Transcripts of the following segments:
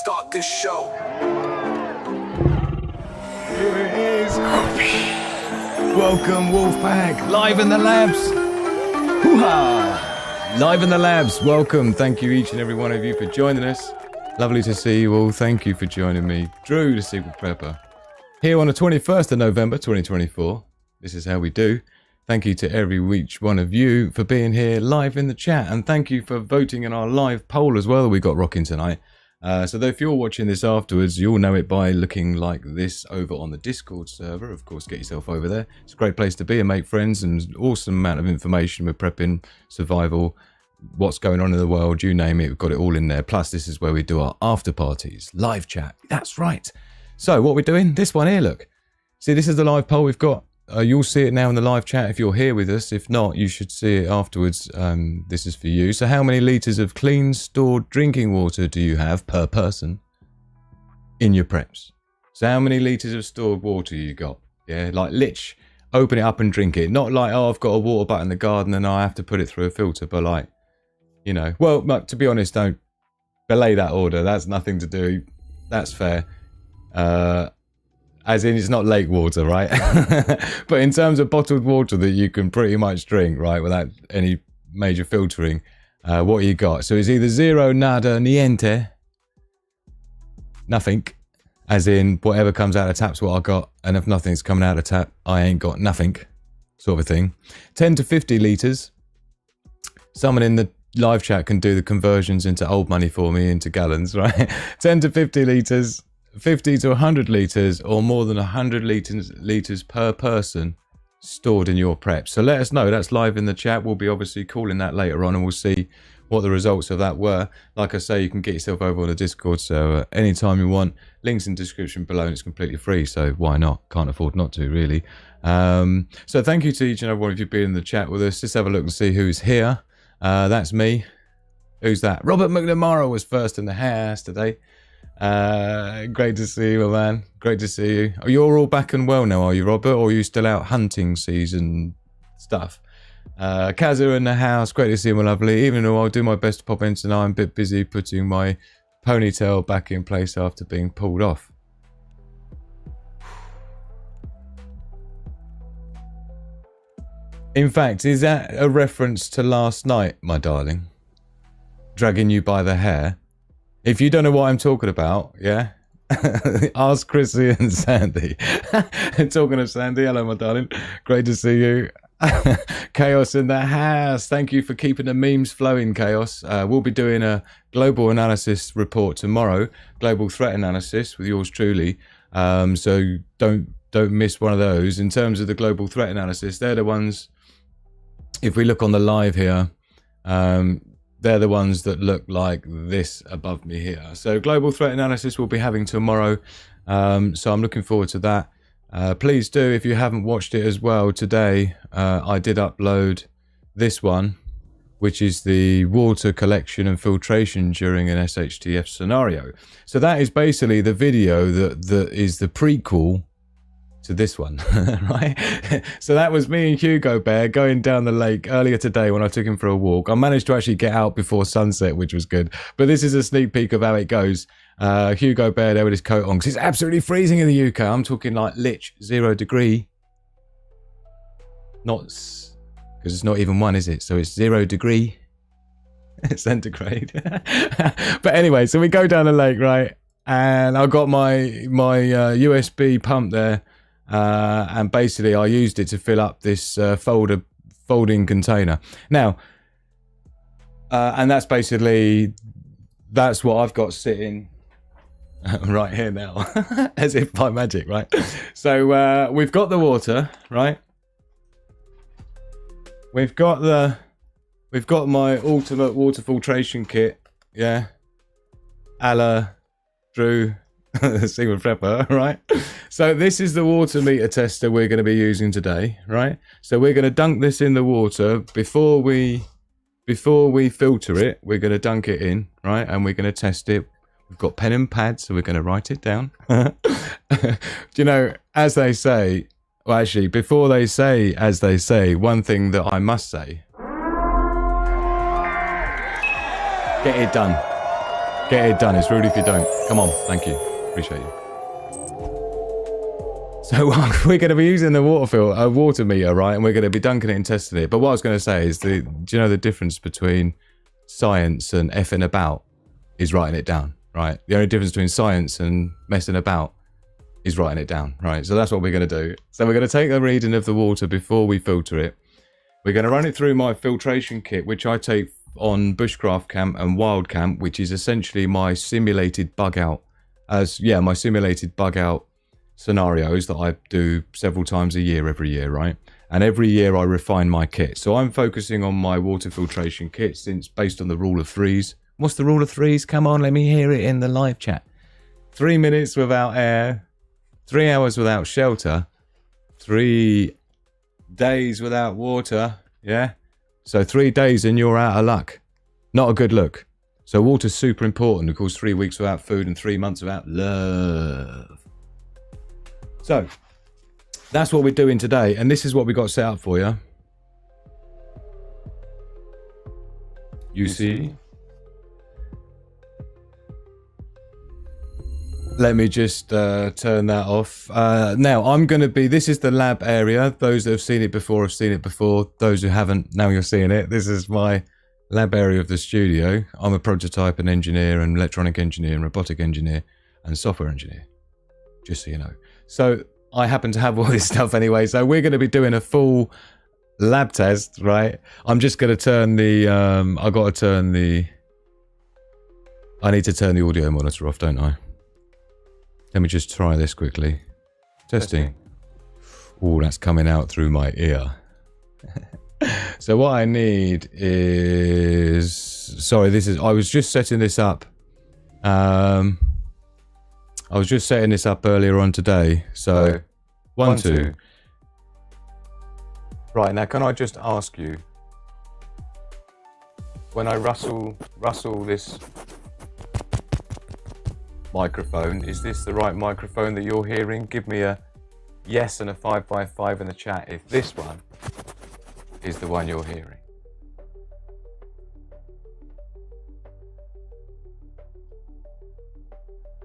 start this show. Here it is. Welcome, Wolfpack. Live in the labs. Hoo-ha! Live in the labs. Welcome. Thank you, each and every one of you, for joining us. Lovely to see you all. Thank you for joining me. Drew, the Sequel Prepper, here on the 21st of November, 2024. This is how we do. Thank you to each one of you for being here live in the chat. And thank you for voting in our live poll as well that we got rocking tonight. So if you're watching this afterwards, you'll know it by looking like this over on the Discord server. Of course, get yourself over there. It's a great place to be and make friends, and an awesome amount of information with prepping, survival, what's going on in the world, you name it, we've got it all in there. Plus, this is where we do our after parties, live chat. That's right. So what we're doing, this one here, look. See, this is the live poll we've got. You'll see it now in the live chat if you're here with us. If not, you should see it afterwards. This is for you. So how many litres of clean, stored drinking water do you have per person in your preps? So how many litres of stored water you got? Yeah, like lich, open it up and drink it. Not like, oh, I've got a water butt in the garden and I have to put it through a filter. But like, you know, well, to be honest, don't belay that order. That's nothing to do. That's fair. As in, it's not lake water, right? But in terms of bottled water that you can pretty much drink, right, without any major filtering, what you got? So it's either zero, nada, niente, nothing, as in whatever comes out of tap's what I got, and if nothing's coming out of tap, I ain't got nothing, sort of thing. 10 to 50 litres. Someone in the live chat can do the conversions into old money for me, into gallons, right? 10 to 50 litres. 50 to 100 litres or more than 100 litres per person stored in your prep. So let us know. That's live in the chat. We'll be obviously calling that later on and we'll see what the results of that were. Like I say, you can get yourself over on the Discord server anytime you want. Links in the description below and it's completely free. So why not? Can't afford not to, really. So thank you to each and every one of you being in the chat with us. Just have a look and see who's here. That's me. Who's that? Robert McNamara was first in the house today. Great to see you, my man. Great to see you. Oh, you're all back and well now, are you, Robert? Or are you still out hunting season stuff? Kazu in the house. Great to see you, my lovely. Even though I'll do my best to pop in tonight, I'm a bit busy putting my ponytail back in place after being pulled off. In fact, is that a reference to last night, my darling? Dragging you by the hair? If you don't know what I'm talking about, yeah, ask Chrissy and Sandy. Talking of Sandy, hello, my darling. Great to see you. Chaos in the house. Thank you for keeping the memes flowing, Chaos. We'll be doing a global analysis report tomorrow, global threat analysis with yours truly. So don't miss one of those. In terms of the global threat analysis, they're the ones, if we look on the live here, they're the ones that look like this above me here. So global threat analysis we'll be having tomorrow. So I'm looking forward to that. Please do, if you haven't watched it as well, today I did upload this one, which is the water collection and filtration during an SHTF scenario. So that is basically the video that is the prequel to this one, right? So that was me and Hugo Bear going down the lake earlier today when I took him for a walk. I managed to actually get out before sunset, which was good. But this is a sneak peek of how it goes. Hugo Bear there with his coat on, because it's absolutely freezing in the UK. I'm talking like lich 0 degree. Not, because it's not even 1, is it? So it's 0 degree centigrade. But anyway, so we go down the lake, right? And I got my USB pump there. And basically I used it to fill up this folding container. Now, and that's what I've got sitting right here now, as if by magic, right? So we've got the water, right? We've got my ultimate water filtration kit, yeah, a la Drew, the Sequel Prepper, right? So this is the water meter tester we're going to be using today, right? So we're going to dunk this in the water before we filter it. We're going to dunk it in, right? And we're going to test it. We've got pen and pad, so we're going to write it down. You know, as they say, well, actually, before they say, as they say, one thing that I must say. Get it done. Get it done. It's rude if you don't. Come on. Thank you. Appreciate you. So we're going to be using the water meter, right? And we're going to be dunking it and testing it. But what I was going to say is, do you know the difference between science and effing about is writing it down, right? The only difference between science and messing about is writing it down, right? So that's what we're going to do. So we're going to take a reading of the water before we filter it. We're going to run it through my filtration kit, which I take on bushcraft camp and wild camp, which is essentially my simulated bug out. My simulated bug out scenarios that I do several times a year, every year, right? And every year I refine my kit. So I'm focusing on my water filtration kit since based on the rule of threes. What's the rule of threes? Come on, let me hear it in the live chat. 3 minutes without air, 3 hours without shelter, 3 days without water, yeah? So 3 days and you're out of luck. Not a good look. So water's super important. Of course, 3 weeks without food and 3 months without love. So that's what we're doing today. And this is what we got set up for you. You see? Let me just turn that off. Now, I'm going to be... This is the lab area. Those that have seen it before have seen it before. Those who haven't, now you're seeing it. This is my lab area of the studio. I'm a prototype and engineer and electronic engineer and robotic engineer and software engineer. Just so you know. So, I happen to have all this stuff anyway. So, we're going to be doing a full lab test, right? I'm just going to turn the... I've got to turn the... I need to turn the audio monitor off, don't I? Let me just try this quickly. Testing. Oh, that's coming out through my ear. So what I need is... Sorry, I was just setting this up. I was just setting this up earlier on today. So, 1, 2. Right, now can I just ask you, when I rustle this microphone, is this the right microphone that you're hearing? Give me a yes and a 5 in the chat if this one is the one you're hearing.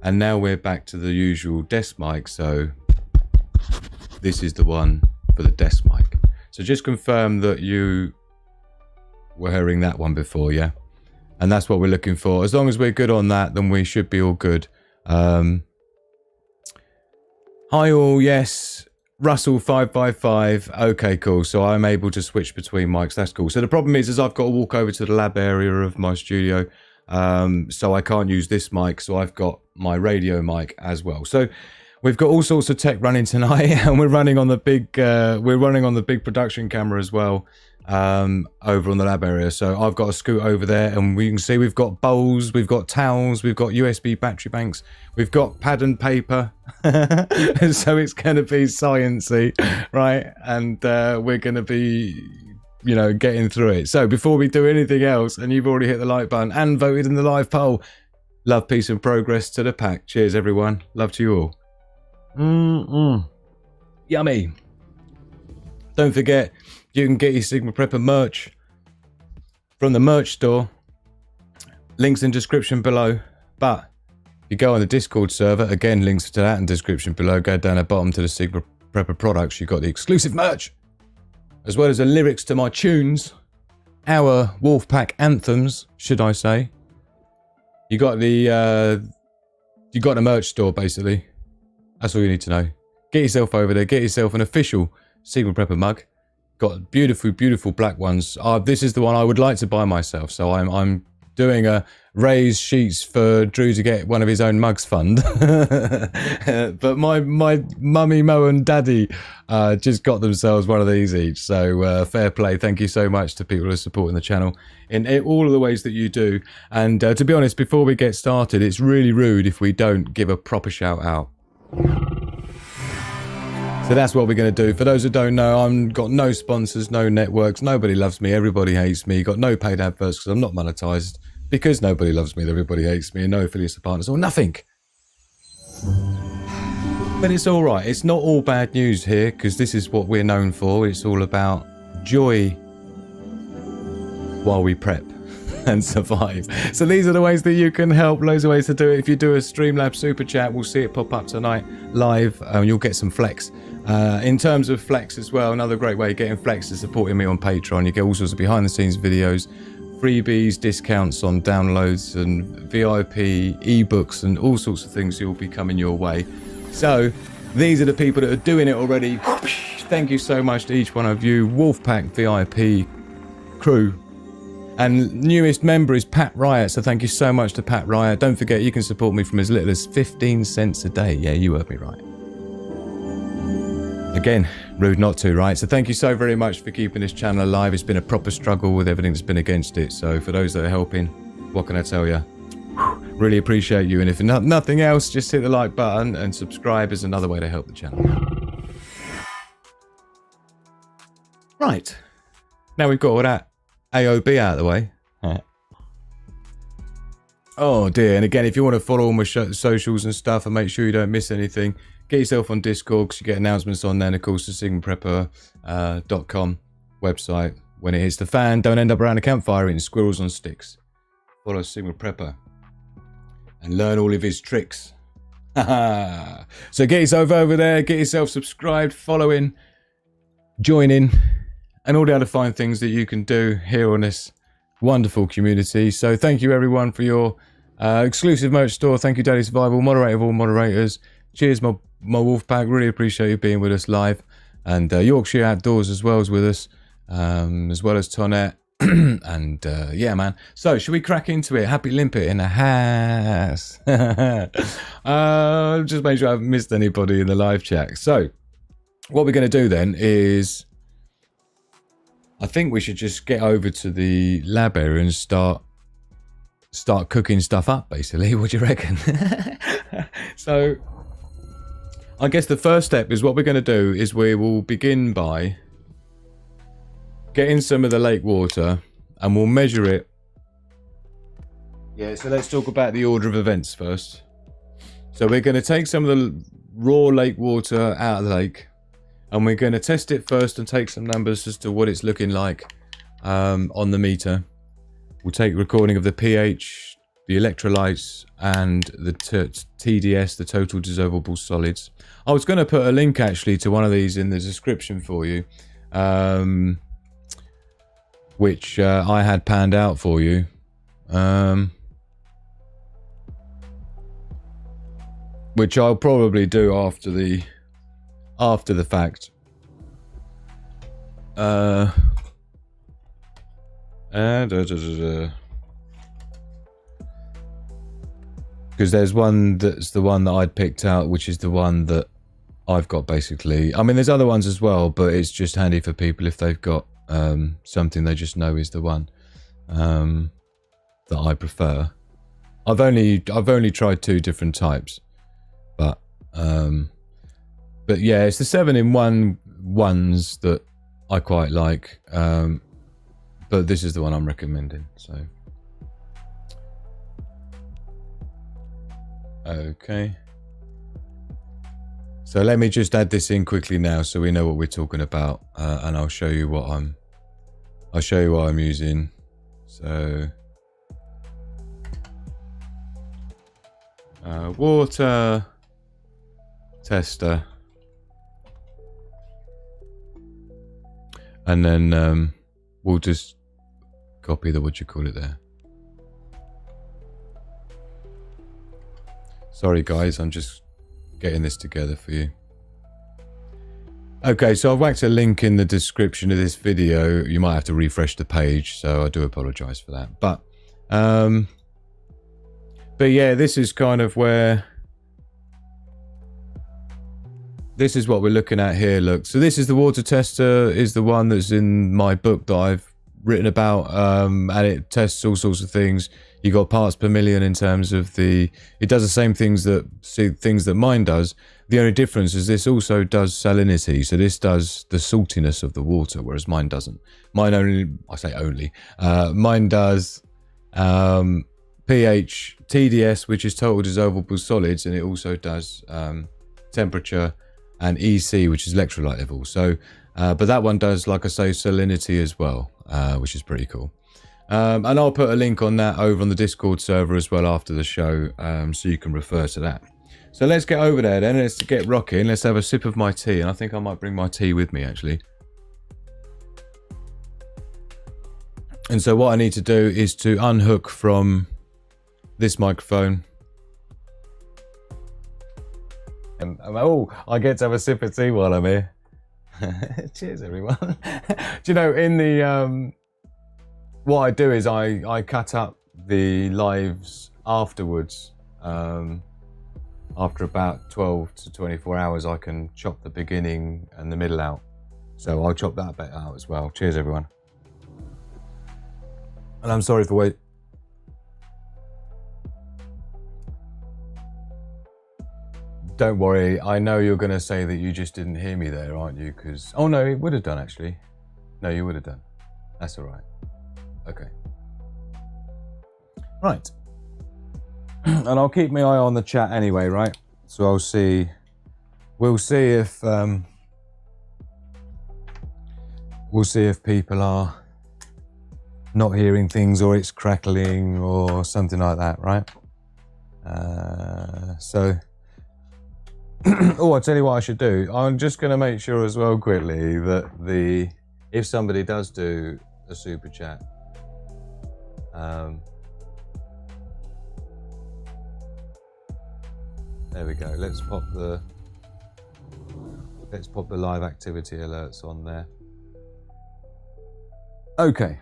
And now we're back to the usual desk mic, so this is the one for the desk mic. So just confirm that you were hearing that one before, yeah? And that's what we're looking for. As long as we're good on that, then we should be all good. Hi all, yes. Russell 555. Okay, cool. So I'm able to switch between mics. That's cool. So the problem is I've got to walk over to the lab area of my studio. So I can't use this mic. So I've got my radio mic as well. So we've got all sorts of tech running tonight, and we're running on the big production camera as well. Over on the lab area. So I've got to scoot over there, and we can see we've got bowls, we've got towels, we've got USB battery banks, we've got pad and paper. So it's going to be sciencey, right? And we're going to be, getting through it. So before we do anything else, and you've already hit the like button and voted in the live poll, love, peace and progress to the pack. Cheers everyone. Love to you all. Yummy. Don't forget, you can get your Sigma Prepper merch from the merch store. Links in description below. But if you go on the Discord server, again, links to that in description below. Go down the bottom to the Sigma Prepper products. You've got the exclusive merch, as well as the lyrics to my tunes. Our Wolfpack anthems, should I say. You got the merch store, basically. That's all you need to know. Get yourself over there. Get yourself an official Sigma Prepper mug. Got beautiful, beautiful black ones. This is the one I would like to buy myself. So I'm doing a raise sheets for Drew to get one of his own mugs fund. But my mummy, Mo and daddy just got themselves one of these each. So fair play. Thank you so much to people who are supporting the channel in all of the ways that you do. And to be honest, before we get started, it's really rude if we don't give a proper shout out. So that's what we're going to do. For those who don't know, I've got no sponsors, no networks. Nobody loves me. Everybody hates me. Got no paid adverts because I'm not monetized. Because nobody loves me, everybody hates me. And no affiliates or partners or nothing. But it's all right. It's not all bad news here because this is what we're known for. It's all about joy while we prep. and survive. So these are the ways that you can help. Loads of ways to do it. If you do a Streamlabs super chat, we'll see it pop up tonight live. You'll get some flex. In terms of flex as well, another great way of getting flex is supporting me on Patreon. You get all sorts of behind the scenes videos, freebies, discounts on downloads and VIP ebooks and all sorts of things will be coming your way. So these are the people that are doing it already. Thank you so much to each one of you. Wolfpack VIP crew. And newest member is Pat Riot, so thank you so much to Pat Riot. Don't forget, you can support me from as little as 15 cents a day. Yeah, you heard me right. Again, rude not to, right? So thank you so very much for keeping this channel alive. It's been a proper struggle with everything that's been against it. So for those that are helping, what can I tell you? Really appreciate you. And if nothing else, just hit the like button and subscribe is another way to help the channel. Right. Now we've got all that AOB out of the way. Oh dear. And again, if you want to follow all my socials and stuff and make sure you don't miss anything, get yourself on Discord because you get announcements on there. And of course, the sigmaprepper.com website. When it hits the fan, don't end up around a campfire eating squirrels on sticks. Follow Sigma Prepper and learn all of his tricks. So get yourself over there, get yourself subscribed, following, joining, and all the other fine things that you can do here on this wonderful community. So thank you everyone for your exclusive merch store. Thank you Daily Survival, moderator of all moderators. Cheers my Wolfpack, really appreciate you being with us live. And Yorkshire Outdoors as well as with us, as well as Tonette. And yeah man, so should we crack into it? Happy Limpet in the house. Just make sure I haven't missed anybody in the live chat. So what we're going to do then is I think we should just get over to the lab area and start cooking stuff up, basically. What do you reckon? So I guess the first step is what we're going to do is we will begin by getting some of the lake water and we'll measure it. Yeah, so let's talk about the order of events first. So we're going to take some of the raw lake water out of the lake and we're going to test it first and take some numbers as to what it's looking like on the meter. We'll take a recording of the pH, the electrolytes, and the TDS, the total dissolvable solids. I was going to put a link actually to one of these in the description for you, which I had panned out for you. Which I'll probably do after the fact. Because there's one that's the one that I'd picked out, which is the one that I've got basically. I mean, there's other ones as well, but it's just handy for people if they've got something they just know is the one that I prefer. I've only tried 2 different types, but yeah, it's the 7-in-1 ones that I quite like, but this is the one I'm recommending. So okay, so let me just add this in quickly now so we know what we're talking about, and I'll show you what I'm using. So water tester, and then we'll just copy the there. Sorry guys, I'm just getting this together for you. Okay, so I've whacked a link in the description of this video. You might have to refresh the page, so I do apologize for that. But yeah, this is kind of where, this is what we're looking at here. Look, so this is the water tester, is the one that's in my book that I've written about, and it tests all sorts of things. You got parts per million in terms of it does the same things that mine does. The only difference is this also does salinity. So this does the saltiness of the water, whereas mine doesn't. Mine only, I say only, mine does pH, TDS, which is total dissolvable solids, and it also does temperature, and EC, which is electrolyte level. So, but that one does, like I say, salinity as well, which is pretty cool. And I'll put a link on that over on the Discord server as well after the show, so you can refer to that. So let's get over there then. Let's get rocking. Let's have a sip of my tea, and I think I might bring my tea with me actually. And so what I need to do is to unhook from this microphone. Oh, I get to have a sip of tea while I'm here. Cheers, everyone. Do you know, in the what I do is I cut up the lives afterwards. After about 12 to 24 hours, I can chop the beginning and the middle out. So I'll chop that bit out as well. Cheers, everyone. And I'm sorry for waiting. Don't worry, I know you're going to say that you just didn't hear me there, aren't you? Because, oh no, it would have done actually. No, you would have done. That's all right. Okay. Right. And I'll keep my eye on the chat anyway, right? So we'll see if people are not hearing things, or it's crackling or something like that, right? Oh, I'll tell you what I should do. I'm just going to make sure as well quickly that if somebody does do a super chat, there we go. Let's pop the live activity alerts on there. Okay.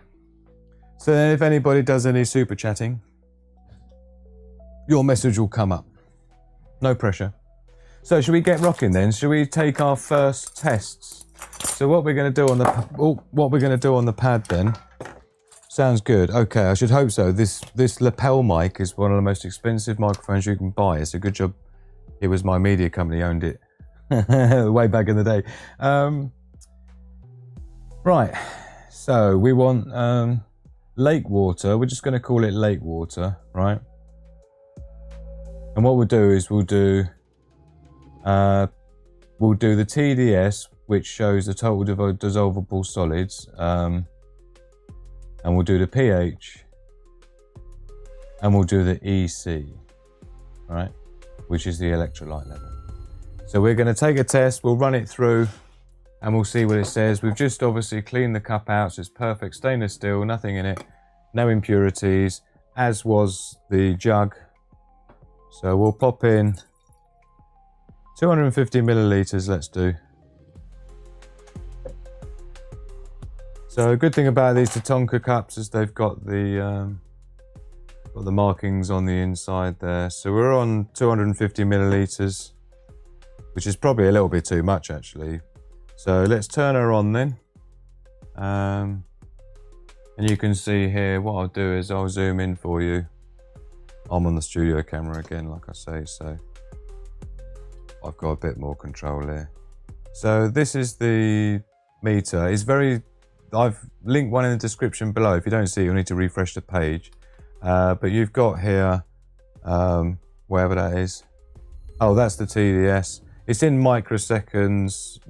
So then if anybody does any super chatting, your message will come up. No pressure. So should we get rocking then? Should we take our first tests? So what we're going to do on the pad then? Sounds good. Okay, I should hope so. This lapel mic is one of the most expensive microphones you can buy. It's a good job it was my media company owned it way back in the day. Right. So we want lake water. We're just going to call it lake water, right? And what we'll do is we'll do the TDS, which shows the total dissolvable solids, and we'll do the pH, and we'll do the EC, right, which is the electrolyte level. So we're going to take a test, we'll run it through, and we'll see what it says. We've just obviously cleaned the cup out, so it's perfect stainless steel, nothing in it, no impurities, as was the jug. So we'll pop in 250 milliliters, let's do. So a good thing about these Tatonka cups is they've got the markings on the inside there. So we're on 250 milliliters, which is probably a little bit too much actually. So let's turn her on then. And you can see here, what I'll do is I'll zoom in for you. I'm on the studio camera again, like I say, so I've got a bit more control here. So this is the meter. I've linked one in the description below. If you don't see it, you'll need to refresh the page. But you've got here, wherever that is. Oh, that's the TDS. It's in microseconds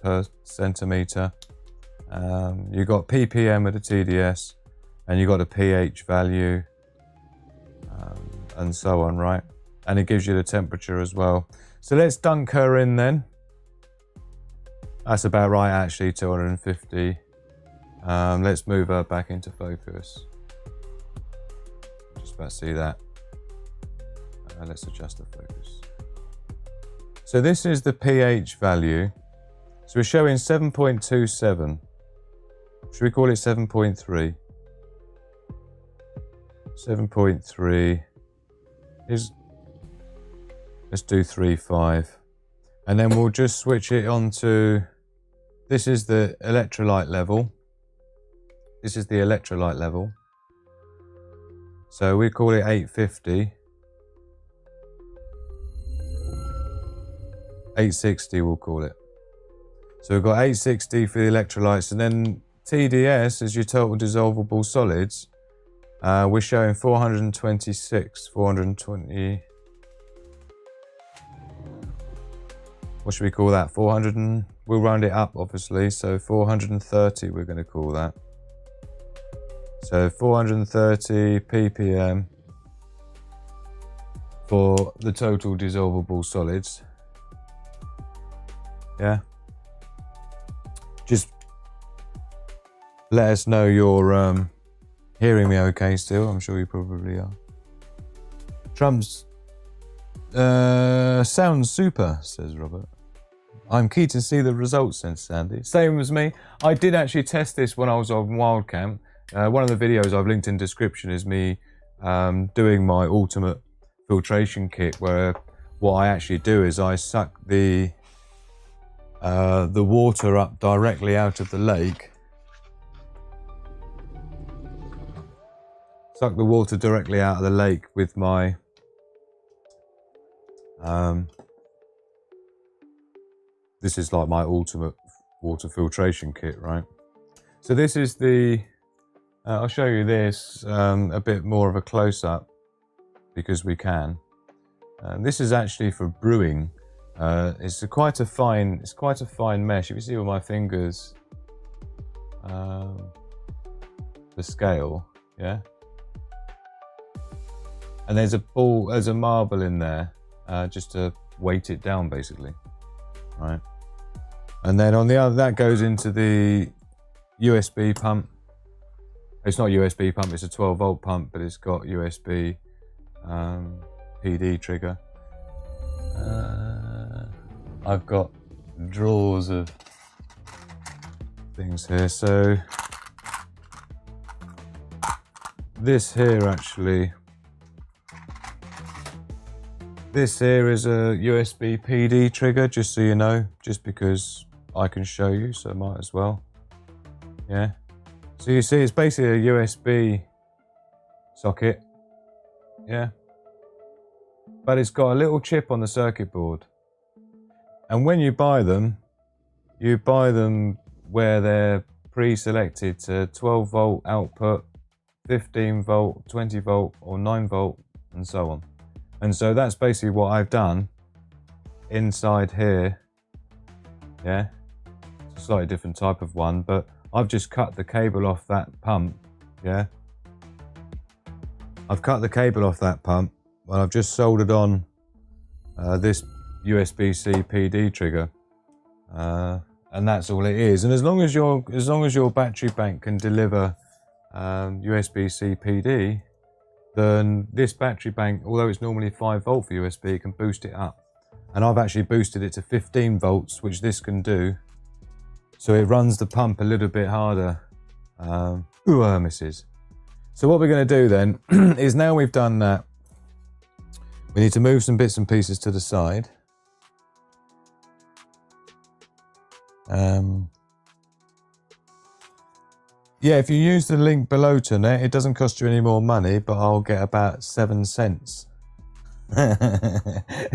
per centimeter. You've got ppm of the TDS, and you've got a pH value, and so on, right? And it gives you the temperature as well. So let's dunk her in then. That's about right actually, 250. Let's move her back into focus. Just about to see that. Let's adjust the focus. So this is the pH value. So we're showing 7.27. Should we call it 7.3? 7.3 is, let's do 3.5. And then we'll just switch it on to, this is the electrolyte level. This is the electrolyte level. So we call it 850. 860 we'll call it. So we've got 860 for the electrolytes, and then TDS is your total dissolvable solids. We're showing 426, 420. What should we call that? 400 and we'll round it up obviously. So 430 we're going to call that. So 430 ppm for the total dissolvable solids. Yeah. Just let us know you're hearing me okay still. I'm sure you probably are. Trump's sounds super, says Robert. I'm keen to see the results, says Sandy. Same as me. I did actually test this when I was on Wildcamp. One of the videos I've linked in description is me doing my ultimate filtration kit, where what I actually do is I suck the water up directly out of the lake. Suck the water directly out of the lake with my this is like my ultimate water filtration kit, right? So this is the I'll show you this a bit more of a close-up because we can. This is actually for brewing. It's quite a fine mesh. If you see with my fingers, the scale, yeah. And there's a marble in there, just to weight it down, basically, right? And then on the other, that goes into the USB pump. It's not a USB pump, it's a 12-volt pump, but it's got USB PD trigger. I've got drawers of things here. So this here actually, this here is a USB PD trigger, just so you know, just because I can show you, so I might as well. Yeah. So you see, it's basically a USB socket. Yeah. But it's got a little chip on the circuit board. And when you buy them where they're pre-selected to 12-volt output, 15-volt, 20-volt, or 9-volt, and so on. And so that's basically what I've done inside here. Yeah, it's a slightly different type of one, but I've just cut the cable off that pump. Yeah, I've cut the cable off that pump, and I've just soldered on this USB-C PD trigger, and that's all it is. And as long as your battery bank can deliver USB-C PD, then this battery bank, although it's normally 5-volt for USB, it can boost it up. And I've actually boosted it to 15 volts, which this can do. So it runs the pump a little bit harder. Misses. So what we're going to do then is, now we've done that, we need to move some bits and pieces to the side. Yeah, if you use the link below to net, it doesn't cost you any more money, but I'll get about 7 cents.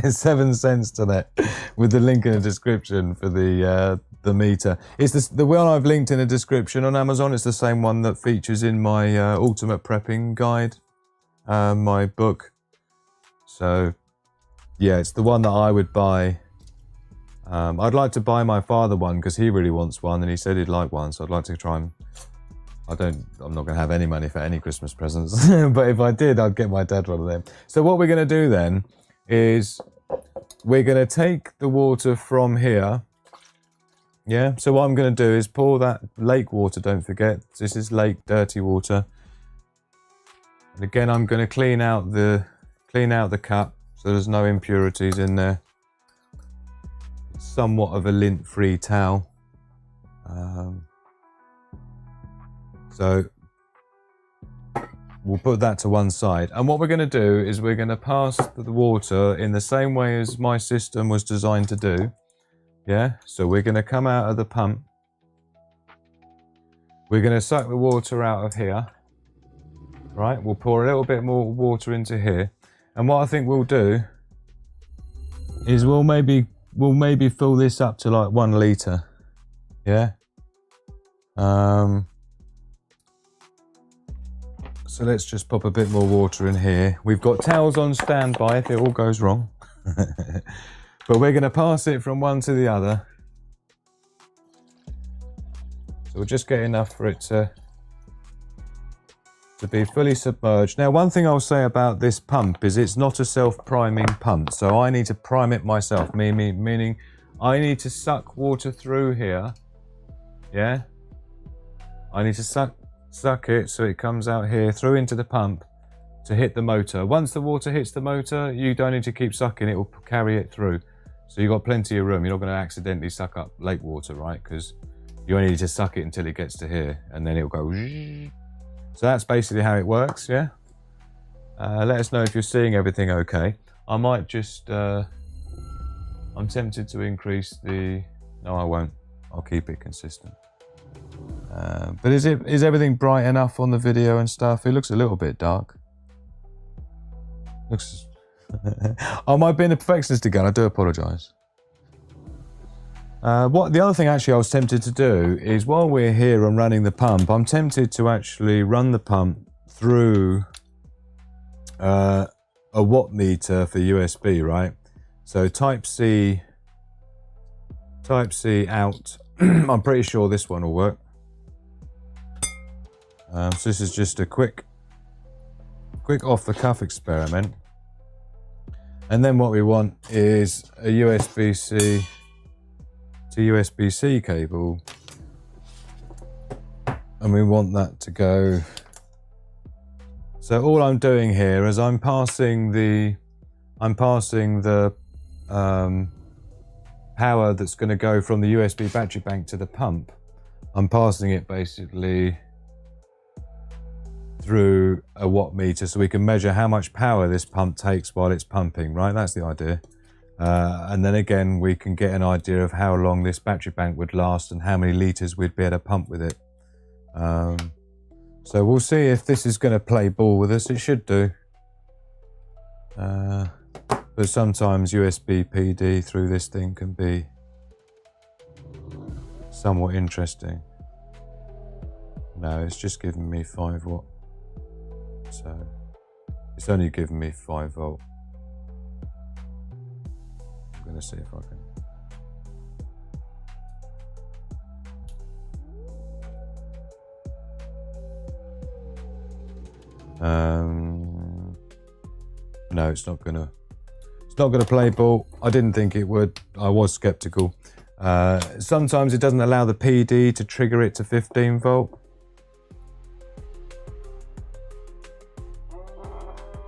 7 cents to net with the link in the description for the meter. It's the one I've linked in the description on Amazon. It's the same one that features in my ultimate prepping guide, my book. So yeah, it's the one that I would buy. I'd like to buy my father one because he really wants one, and he said he'd like one. So I'd like to try and. I'm not going to have any money for any Christmas presents, but if I did, I'd get my dad one of them. So what we're going to do then is we're going to take the water from here. Yeah. So what I'm going to do is pour that lake water. Don't forget, this is lake dirty water. And again, I'm going to clean out the cup so there's no impurities in there. Somewhat of a lint-free towel. So we'll put that to one side. And what we're going to do is we're going to pass the water in the same way as my system was designed to do. Yeah, so we're going to come out of the pump. We're going to suck the water out of here. Right, we'll pour a little bit more water into here. And what I think we'll do is we'll maybe fill this up to like 1 litre. Yeah. So let's just pop a bit more water in here. We've got towels on standby if it all goes wrong. But we're going to pass it from one to the other. So we'll just get enough for it to to be fully submerged. Now, one thing I'll say about this pump is it's not a self-priming pump, so I need to prime it myself, meaning I need to suck water through here, yeah? I need to suck it so it comes out here through into the pump to hit the motor. Once the water hits the motor, you don't need to keep sucking, it will carry it through. So you've got plenty of room, you're not going to accidentally suck up lake water, right? Because you only need to suck it until it gets to here, and then it'll go. So that's basically how it works, yeah? Let us know if you're seeing everything okay. I might just, I'm tempted to increase the, no I won't, I'll keep it consistent. But is everything bright enough on the video and stuff? It looks a little bit dark. Looks, I might be a perfectionist again, I do apologise. What the other thing actually I was tempted to do is while we're here and running the pump, I'm tempted to actually run the pump through a watt meter for USB, right? So type C out. I'm pretty sure this one will work. So this is just a quick off the cuff experiment. And then what we want is a USB-C to USB-C cable, and we want that to go. So all I'm doing here is I'm passing the power that's going to go from the USB battery bank to the pump. I'm passing it basically through a watt meter so we can measure how much power this pump takes while it's pumping, right? That's the idea. And then again, we can get an idea of how long this battery bank would last and how many litres we'd be able to pump with it. So we'll see if this is going to play ball with us. It should do. But sometimes USB PD through this thing can be somewhat interesting. No, it's just giving me 5 watt. So it's only giving me 5 volt. I'm going to see if I can. No, it's not gonna play ball. I didn't think it would. I was skeptical. Sometimes it doesn't allow the PD to trigger it to 15 volt.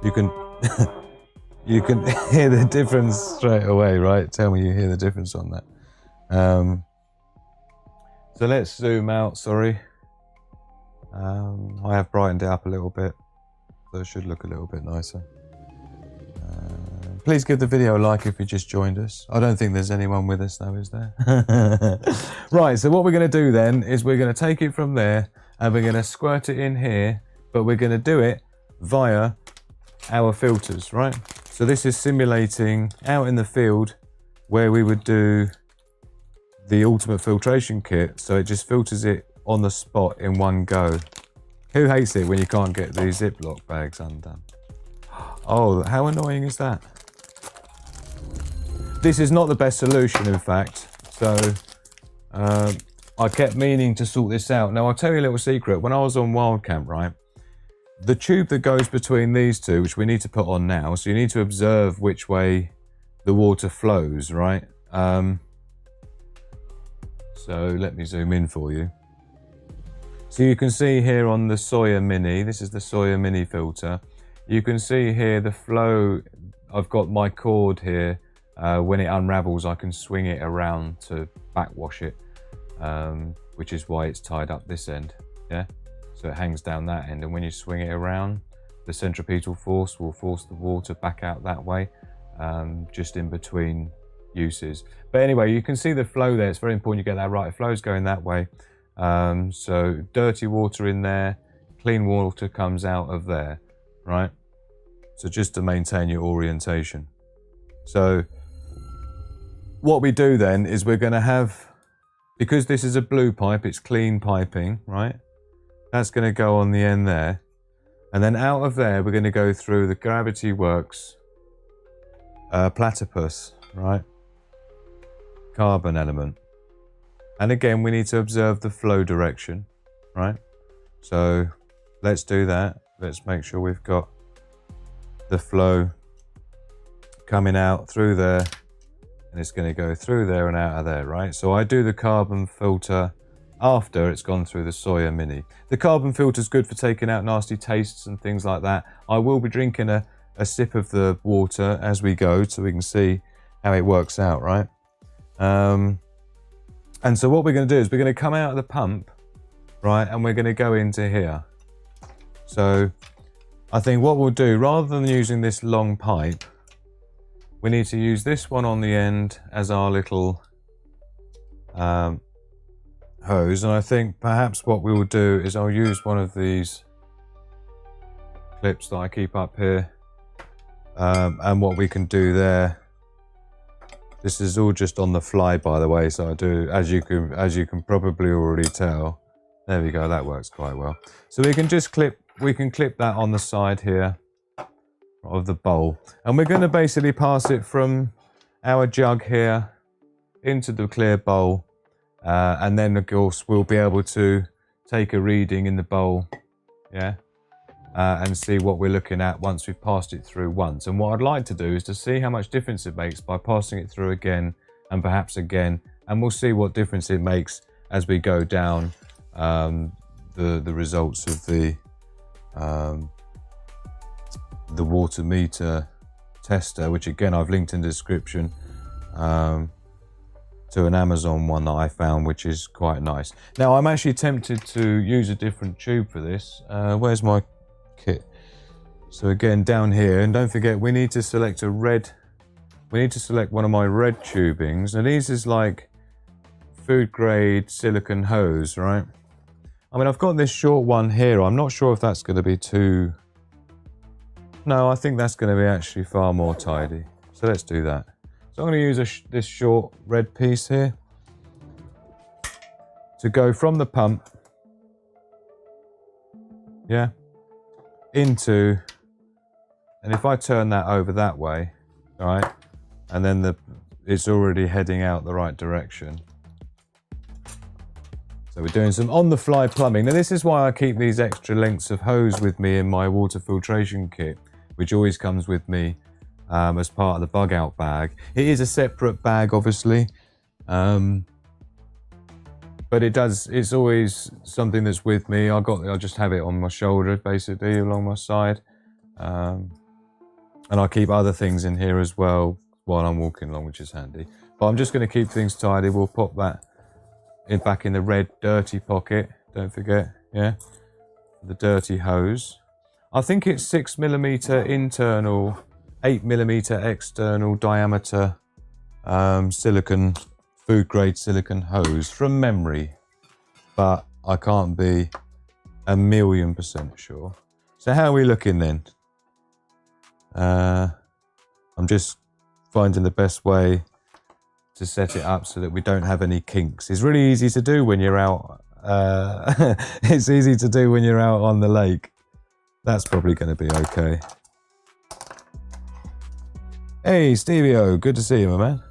You can you can hear the difference straight away, right? Tell me you hear the difference on that. So let's zoom out, sorry. I have brightened it up a little bit, so it should look a little bit nicer. Please give the video a like if you just joined us. I don't think there's anyone with us though, is there? Right, so what we're going to do then is we're going to take it from there and we're going to squirt it in here, but we're going to do it via our filters, right? So this is simulating out in the field where we would do the ultimate filtration kit, so it just filters it on the spot in one go. Who hates it when you can't get these Ziploc bags undone? Oh, how annoying is that? This is not the best solution, in fact, so I kept meaning to sort this out. Now, I'll tell you a little secret. When I was on Wild Camp, right, the tube that goes between these two, which we need to put on now, so you need to observe which way the water flows, right? So let me zoom in for you. So you can see here on the Sawyer Mini, this is the Sawyer Mini filter. You can see here the flow. I've got my cord here. When it unravels, I can swing it around to backwash it, which is why it's tied up this end, yeah? So it hangs down that end, and when you swing it around, the centripetal force will force the water back out that way, just in between uses. But anyway, you can see the flow there. It's very important you get that right. It flows going that way. So dirty water in there, clean water comes out of there, right? So just to maintain your orientation. So what we do then is we're going to have, because this is a blue pipe, it's clean piping, right? That's going to go on the end there. And then out of there, we're going to go through the Gravity Works platypus, right? Carbon element. And again, we need to observe the flow direction, right? So let's do that. Let's make sure we've got the flow coming out through there, and it's going to go through there and out of there, right? So I do the carbon filter after it's gone through the Sawyer Mini. The carbon filter is good for taking out nasty tastes and things like that. I will be drinking a sip of the water as we go so we can see how it works out, right? And so what we're going to do is we're going to come out of the pump, right, and we're going to go into here. So I think what we'll do, rather than using this long pipe, we need to use this one on the end as our little hose. And I think perhaps what we will do is I'll use one of these clips that I keep up here. And what we can do there, this is all just on the fly, by the way, so I do, as you can probably already tell. There we go, that works quite well. So we can just clip that on the side here of the bowl, and we're going to basically pass it from our jug here into the clear bowl, and then of course we'll be able to take a reading in the bowl, yeah, and see what we're looking at once we've passed it through once. And what I'd like to do is to see how much difference it makes by passing it through again and perhaps again, and we'll see what difference it makes as we go down the results of the water meter tester, which again I've linked in the description to an Amazon one that I found, which is quite nice. Now I'm actually tempted to use a different tube for this. Where's my kit? So again, down here, and don't forget we need to select one of my red tubings. Now these is like food grade silicone hose, right? I mean, I've got this short one here. I'm not sure if that's going to be too... No, I think that's going to be actually far more tidy. So let's do that. So I'm going to use this short red piece here to go from the pump, yeah, into, and if I turn that over that way, all right, and then it's already heading out the right direction. So we're doing some on-the-fly plumbing. Now this is why I keep these extra lengths of hose with me in my water filtration kit, which always comes with me as part of the bug out bag. It is a separate bag, obviously, but it's always something that's with me. I'll just have it on my shoulder, basically, along my side. And I keep other things in here as well while I'm walking along, which is handy. But I'm just going to keep things tidy. We'll pop that back in the red dirty pocket, don't forget, yeah, the dirty hose. I think it's 6mm internal, 8mm external diameter silicone, food grade silicone hose from memory, but I can't be 1,000,000% sure. So how are we looking then? I'm just finding the best way to set it up so that we don't have any kinks. It's really easy to do when you're out. It's easy to do when you're out on the lake. That's probably going to be okay. Hey, Stevie-O, good to see you, my man.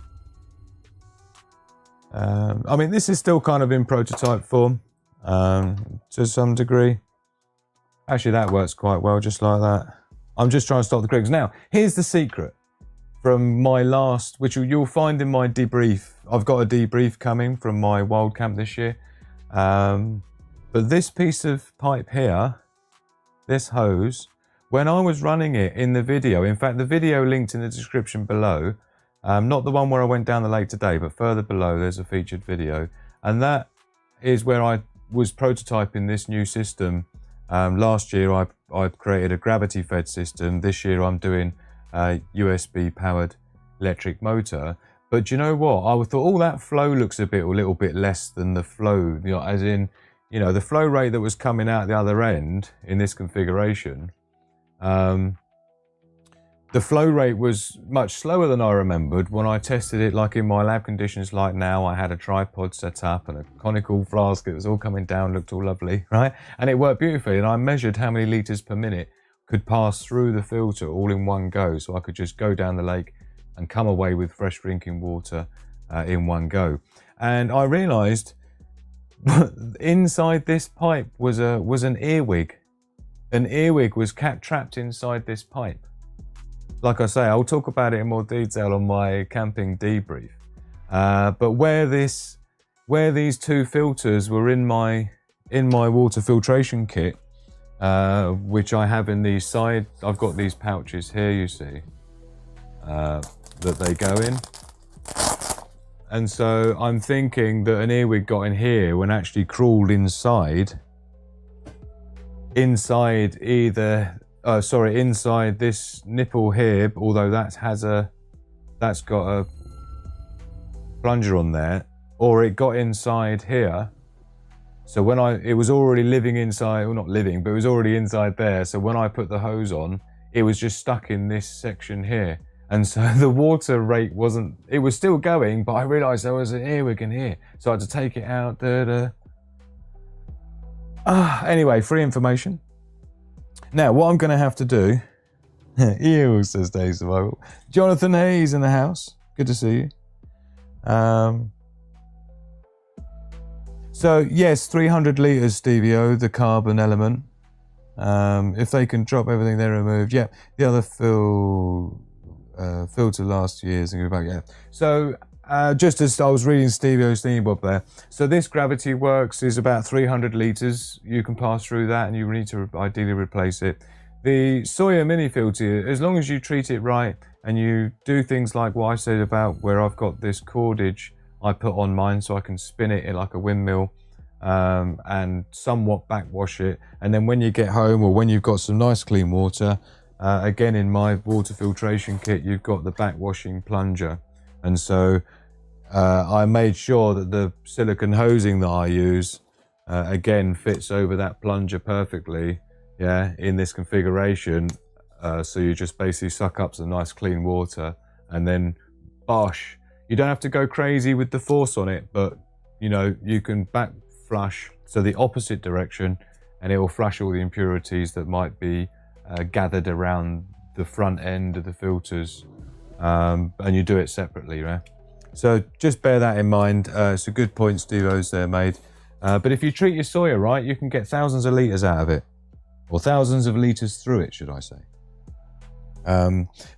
I mean, this is still kind of in prototype form to some degree. Actually, that works quite well, just like that. I'm just trying to stop the creeks. Now, here's the secret from my last, which you'll find in my debrief. I've got a debrief coming from my wild camp this year. But this piece of pipe here, this hose, when I was running it in the video, in fact, the video linked in the description below, not the one where I went down the lake today, but further below, there's a featured video. And that is where I was prototyping this new system. Last year, I created a gravity-fed system. This year, I'm doing a USB-powered electric motor. But you know what? I thought, oh, that flow looks a little bit less than the flow, you know, as in, you know, the flow rate that was coming out the other end in this configuration. The flow rate was much slower than I remembered when I tested it, like in my lab conditions like now. I had a tripod set up and a conical flask. It was all coming down, looked all lovely, right? And it worked beautifully. And I measured how many litres per minute could pass through the filter all in one go. So I could just go down the lake and come away with fresh drinking water in one go. And I realised inside this pipe was an earwig. an earwig was trapped inside this pipe. Like I say, I'll talk about it in more detail on my camping debrief. But where these two filters were in my water filtration kit, which I have in these side, I've got these pouches here, you see, that they go in. And so I'm thinking that an earwig got in here when actually crawled inside inside this nipple here, although that's got a plunger on there, or it got inside here. So it was already living inside, well not living, but it was already inside there. So when I put the hose on, it was just stuck in this section here. And so the water rate it was still going, but I realised there was an earwig in here. So I had to take it out. Anyway, free information. Now, what I'm going to have to do, ew, says Dave Survival. Jonathan Hayes in the house. Good to see you. So, yes, 300 litres, Stevie O, the carbon element. If they can drop everything they removed. Yeah, the other filter last year's and go back, yeah. So, just as I was reading Stevie O's thingy bob there. So this Gravity Works is about 300 litres. You can pass through that and you need to ideally replace it. The Sawyer mini filter, as long as you treat it right and you do things like what I said about where I've got this cordage I put on mine so I can spin it in like a windmill and somewhat backwash it. And then when you get home or when you've got some nice clean water, again in my water filtration kit, you've got the backwashing plunger. And so I made sure that the silicone hosing that I use, again, fits over that plunger perfectly, yeah, in this configuration. So you just basically suck up some nice clean water and then bosh. You don't have to go crazy with the force on it, but, you know, you can back flush, so the opposite direction, and it will flush all the impurities that might be gathered around the front end of the filters. And you do it separately, right? So just bear that in mind. It's a good point Steve-O's there made. But if you treat your Sawyer right, you can get thousands of litres out of it. Or thousands of litres through it, should I say.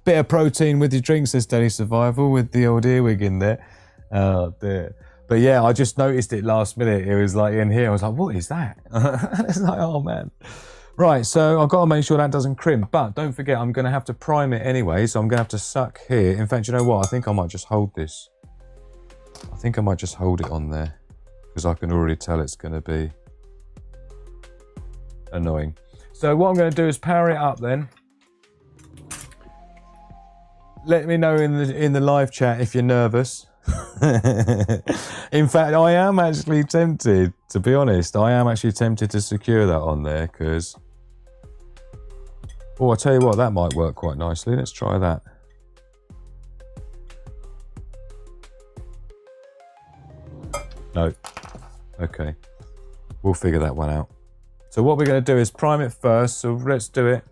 Bit of protein with your drink, says Daily Survival, with the old earwig in there. But yeah, I just noticed it last minute. It was like in here. I was like, what is that? It's like, oh man. Right, so I've got to make sure that doesn't crimp, but don't forget I'm going to have to prime it anyway, so I'm going to have to suck here. In fact, you know what? I think I might just hold this. I think I might just hold it on there, because I can already tell it's going to be annoying. So what I'm going to do is power it up then. Let me know in the live chat if you're nervous. In fact, I am actually tempted, to be honest. I am actually tempted to secure that on there, because... Oh, I'll tell you what, that might work quite nicely. Let's try that. No. Okay. We'll figure that one out. So what we're going to do is prime it first. So let's do it.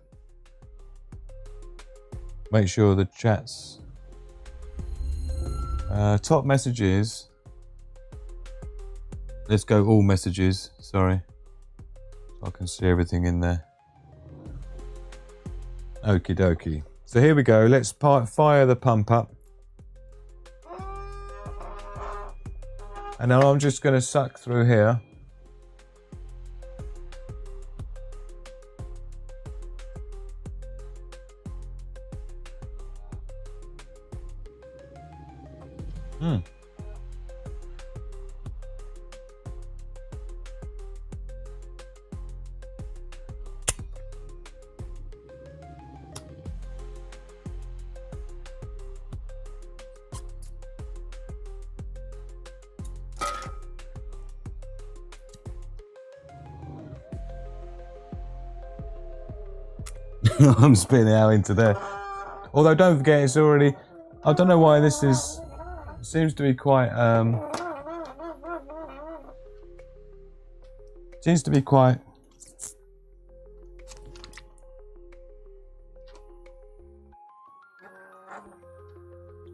Make sure the chat's... top messages. Let's go all messages. Sorry. So I can see everything in there. Okie dokie. So here we go. Let's fire the pump up. And now I'm just going to suck through here. I'm spitting it out into there. Although don't forget, it's already... I don't know why this is... Seems to be quite... Seems to be quite...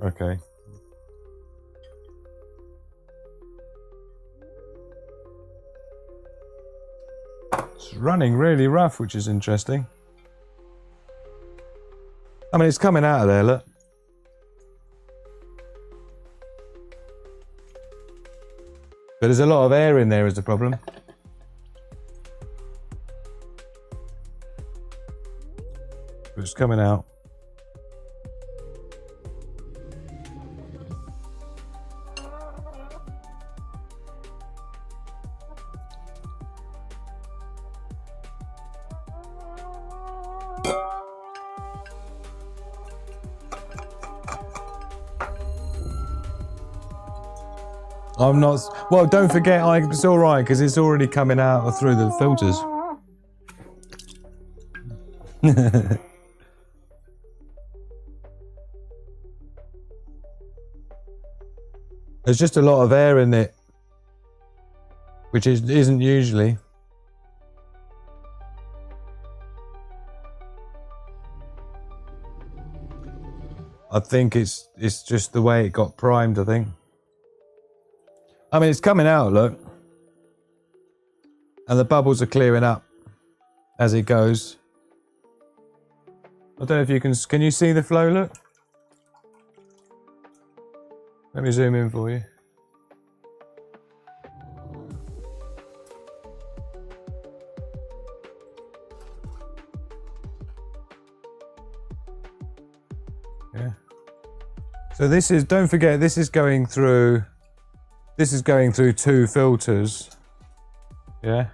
Okay. It's running really rough, which is interesting. I mean, it's coming out of there, look. But there's a lot of air in there is the problem. But it's coming out. I'm not, well, don't forget, it's all right because it's already coming out through the filters. There's just a lot of air in it, which isn't usually. I think it's just the way it got primed, I think. I mean, it's coming out, look. And the bubbles are clearing up as it goes. I don't know if you can you see the flow, look? Let me zoom in for you. Yeah. So this is, don't forget, this is going through 2 filters. Yeah.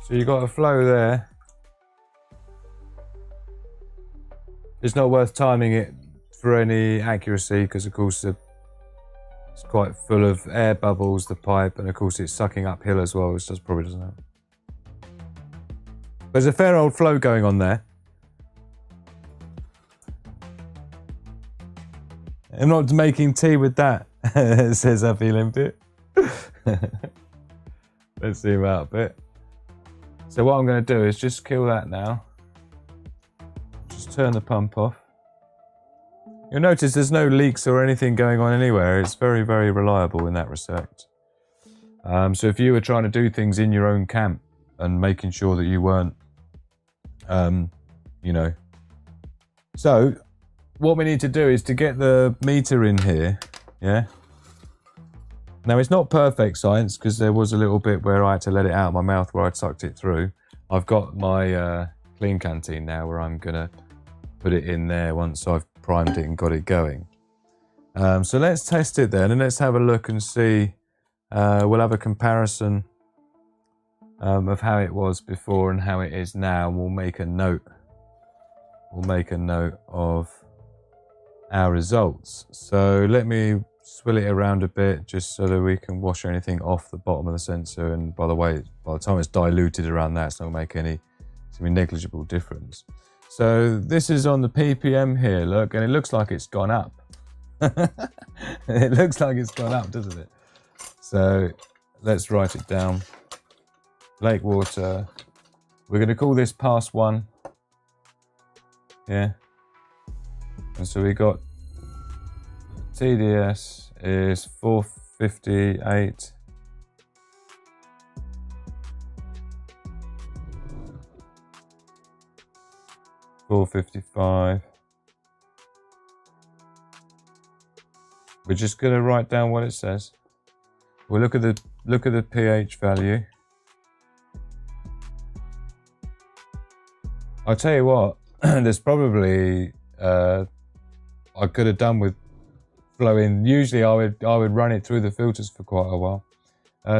So you got a flow there. It's not worth timing it for any accuracy because of course it's quite full of air bubbles, the pipe, and of course it's sucking uphill as well, which probably doesn't help. There's a fair old flow going on there. I'm not making tea with that, says Happy Limpet. Let's zoom out a bit. So what I'm going to do is just kill that now. Just turn the pump off. You'll notice there's no leaks or anything going on anywhere. It's very, very reliable in that respect. So if you were trying to do things in your own camp and making sure that you weren't, you know. So what we need to do is to get the meter in here, yeah? Now it's not perfect science because there was a little bit where I had to let it out of my mouth where I'd sucked it through. I've got my clean canteen now where I'm gonna put it in there once I've primed it and got it going. So let's test it then and let's have a look and see. We'll have a comparison of how it was before and how it is now, and we'll make a note. We'll make a note of our results. So let me swill it around a bit just so that we can wash anything off the bottom of the sensor, and by the way, by the time it's diluted around that, it's not going to make any negligible difference. So this is on the ppm here, look, and it looks like it's gone up. It looks like it's gone up, doesn't it? So let's write it down. Lake water. We're going to call this pass 1. Yeah. And so we got TDS is 458. $455. We're just going to write down what it says. We'll look at the pH value. I'll tell you what, there's probably I could have done with flowing. Usually I would run it through the filters for quite a while.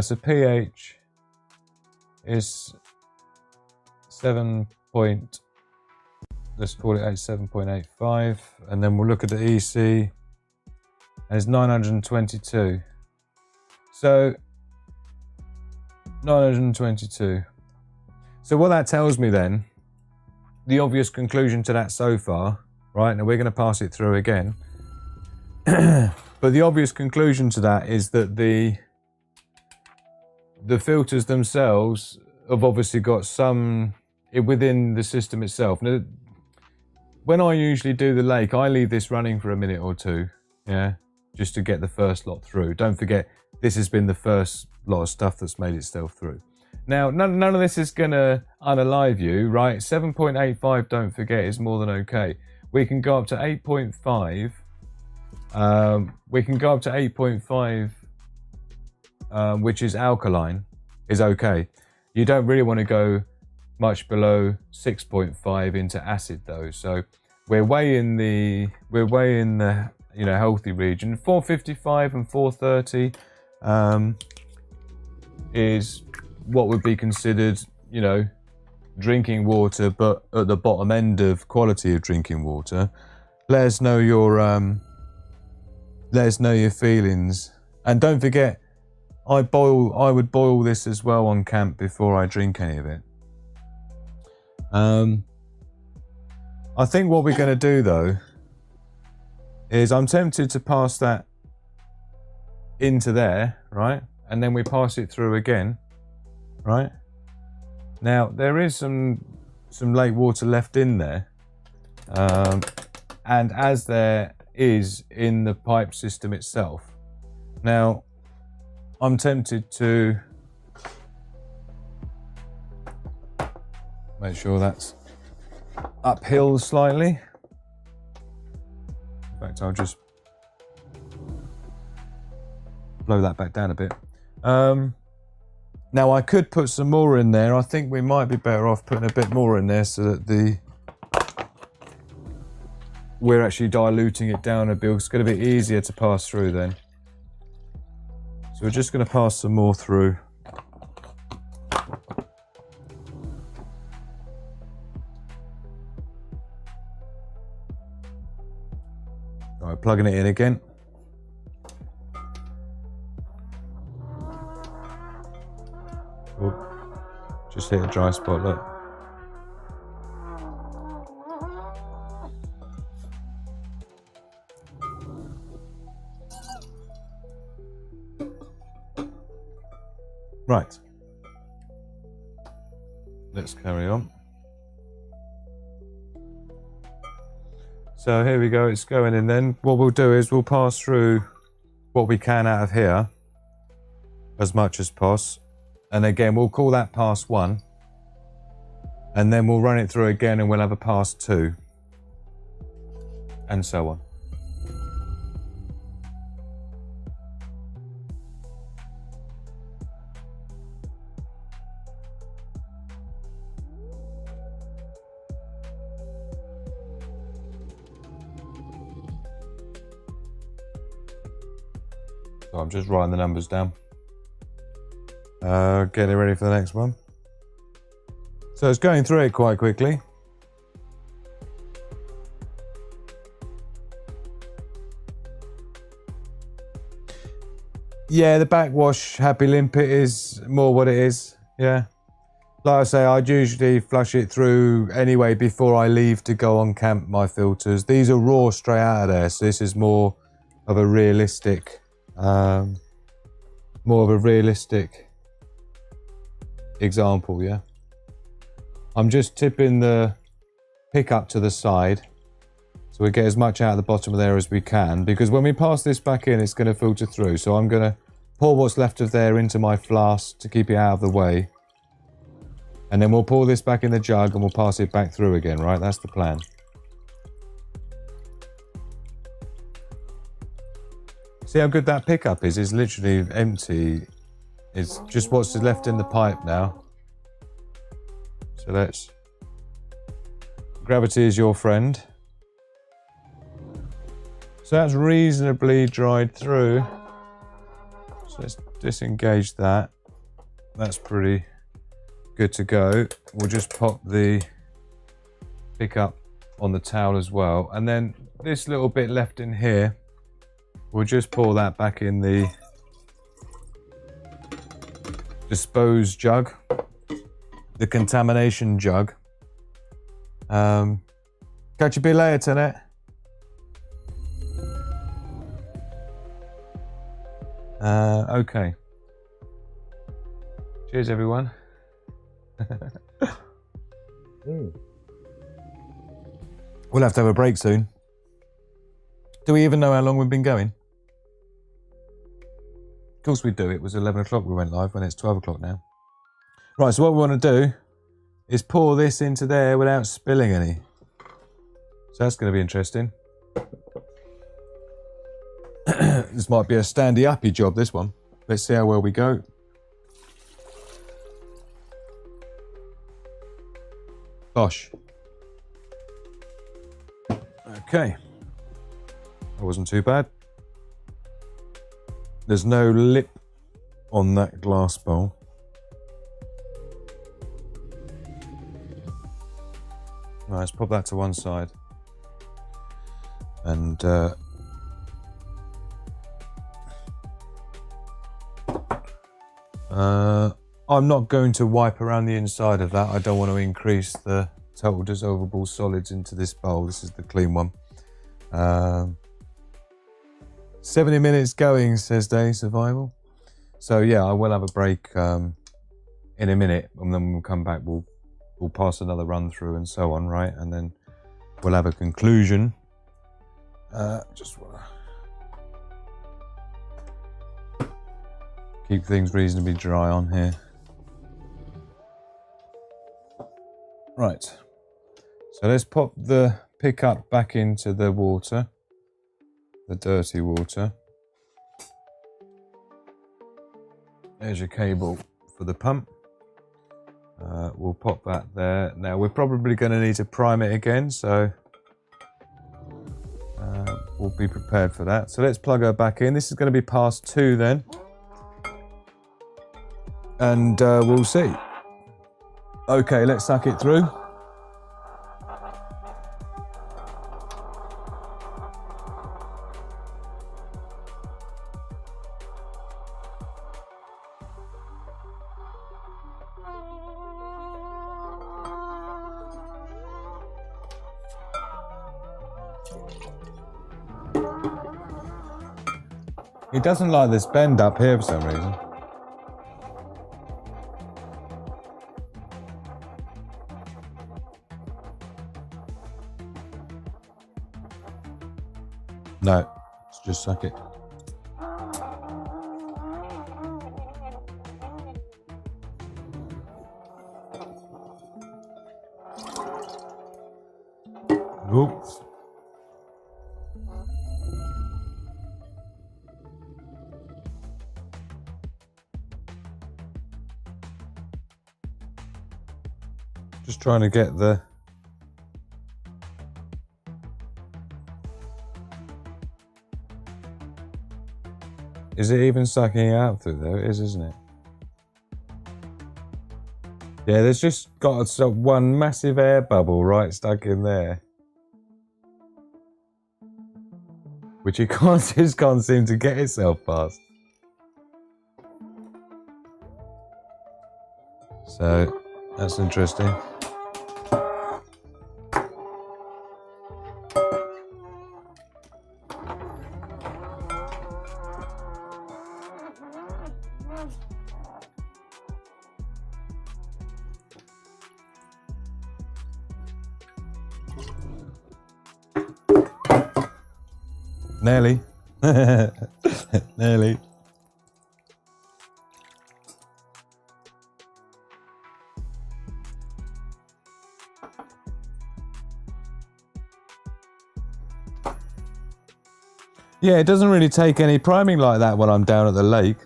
So pH is 7. Let's call it 7.85, and then we'll look at the EC, and it's 922. So 922. So what that tells me then, the obvious conclusion to that so far, right? Now we're going to pass it through again. But the obvious conclusion to that is that the filters themselves have obviously got some within the system itself. Now, when I usually do the lake, I leave this running for a minute or two, yeah, just to get the first lot through. Don't forget, this has been the first lot of stuff that's made itself through. Now, none of this is going to unalive you, right? 7.85, don't forget, is more than okay. We can go up to 8.5. We can go up to 8.5, which is alkaline, is okay. You don't really want to go much below 6.5 into acid though. So we're way in the healthy region. 455 and 430 is what would be considered, drinking water, but at the bottom end of quality of drinking water. Let us know your feelings, and don't forget, I would boil this as well on camp before I drink any of it. I think what we're going to do though is I'm tempted to pass that into there, right? And then we pass it through again, right? Now there is some lake water left in there, and as there is in the pipe system itself. Now I'm tempted to make sure that's uphill slightly. In fact, I'll just blow that back down a bit. Now I could put some more in there. I think we might be better off putting a bit more in there so that we're actually diluting it down a bit. It's going to be easier to pass through then. So we're just going to pass some more through. All right, plugging it in again. Oh, just hit a dry spot, look. Right. Let's carry on. So here we go, it's going in then. What we'll do is we'll pass through what we can out of here, as much as possible. And again, we'll call that pass 1. And then we'll run it through again and we'll have a pass 2. And so on. So I'm just writing the numbers down. Getting ready for the next one. So it's going through it quite quickly. Yeah, the backwash Happy Limpet is more what it is. Yeah. Like I say, I'd usually flush it through anyway before I leave to go on camp, my filters. These are raw straight out of there, so this is more of a realistic example, yeah. I'm just tipping the pickup to the side so we get as much out of the bottom of there as we can, because when we pass this back in, it's going to filter through. So I'm going to pour what's left of there into my flask to keep it out of the way, and then we'll pour this back in the jug and we'll pass it back through again, right? That's the plan. See how good that pickup is? It's literally empty. It's just what's left in the pipe now. So let's... Gravity is your friend. So that's reasonably dried through. So let's disengage that. That's pretty good to go. We'll just pop the pickup on the towel as well. And then this little bit left in here, we'll just pour that back in the dispose jug, the contamination jug. Catch you a bit later, Tenet. Okay. Cheers, everyone. We'll have to have a break soon. Do we even know how long we've been going? Of course we do. It was 11 o'clock we went live, when it's 12 o'clock now. Right, so what we want to do is pour this into there without spilling any. So that's going to be interesting. This might be a standy-uppy job, this one. Let's see how well we go. Bosh. Okay. That wasn't too bad. There's no lip on that glass bowl. Right, let's pop that to one side. And I'm not going to wipe around the inside of that. I don't want to increase the total dissolvable solids into this bowl. This is the clean one. 70 minutes going, says Day Survival. So yeah, I will have a break in a minute, and then we'll come back. We'll pass another run through and so on, right? And then we'll have a conclusion. Just wanna keep things reasonably dry on here. Right. So let's pop the pickup back into the water, the dirty water. There's your cable for the pump. We'll pop that there. Now we're probably going to need to prime it again, so we'll be prepared for that. So let's plug her back in. This is going to be pass 2 then, and we'll see. Okay, let's suck it through. It doesn't like this bend up here for some reason. No, let's just suck it. Ooh. Just trying to get the Is it even sucking it out through there? It is, isn't it? Yeah, there's just got one massive air bubble right stuck in there, which it just can't seem to get itself past. So that's interesting. Nearly. Nearly. Yeah, it doesn't really take any priming like that when I'm down at the lake,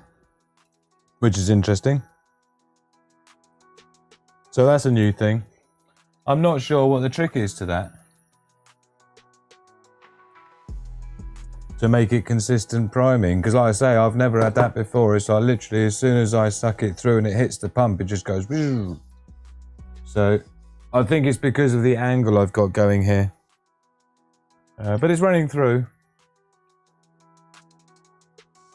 which is interesting. So that's a new thing. I'm not sure what the trick is to that, to make it consistent priming, because like I say, I've never had that before. It's like literally as soon as I suck it through and it hits the pump, it just goes woo. So I think it's because of the angle I've got going here, but it's running through.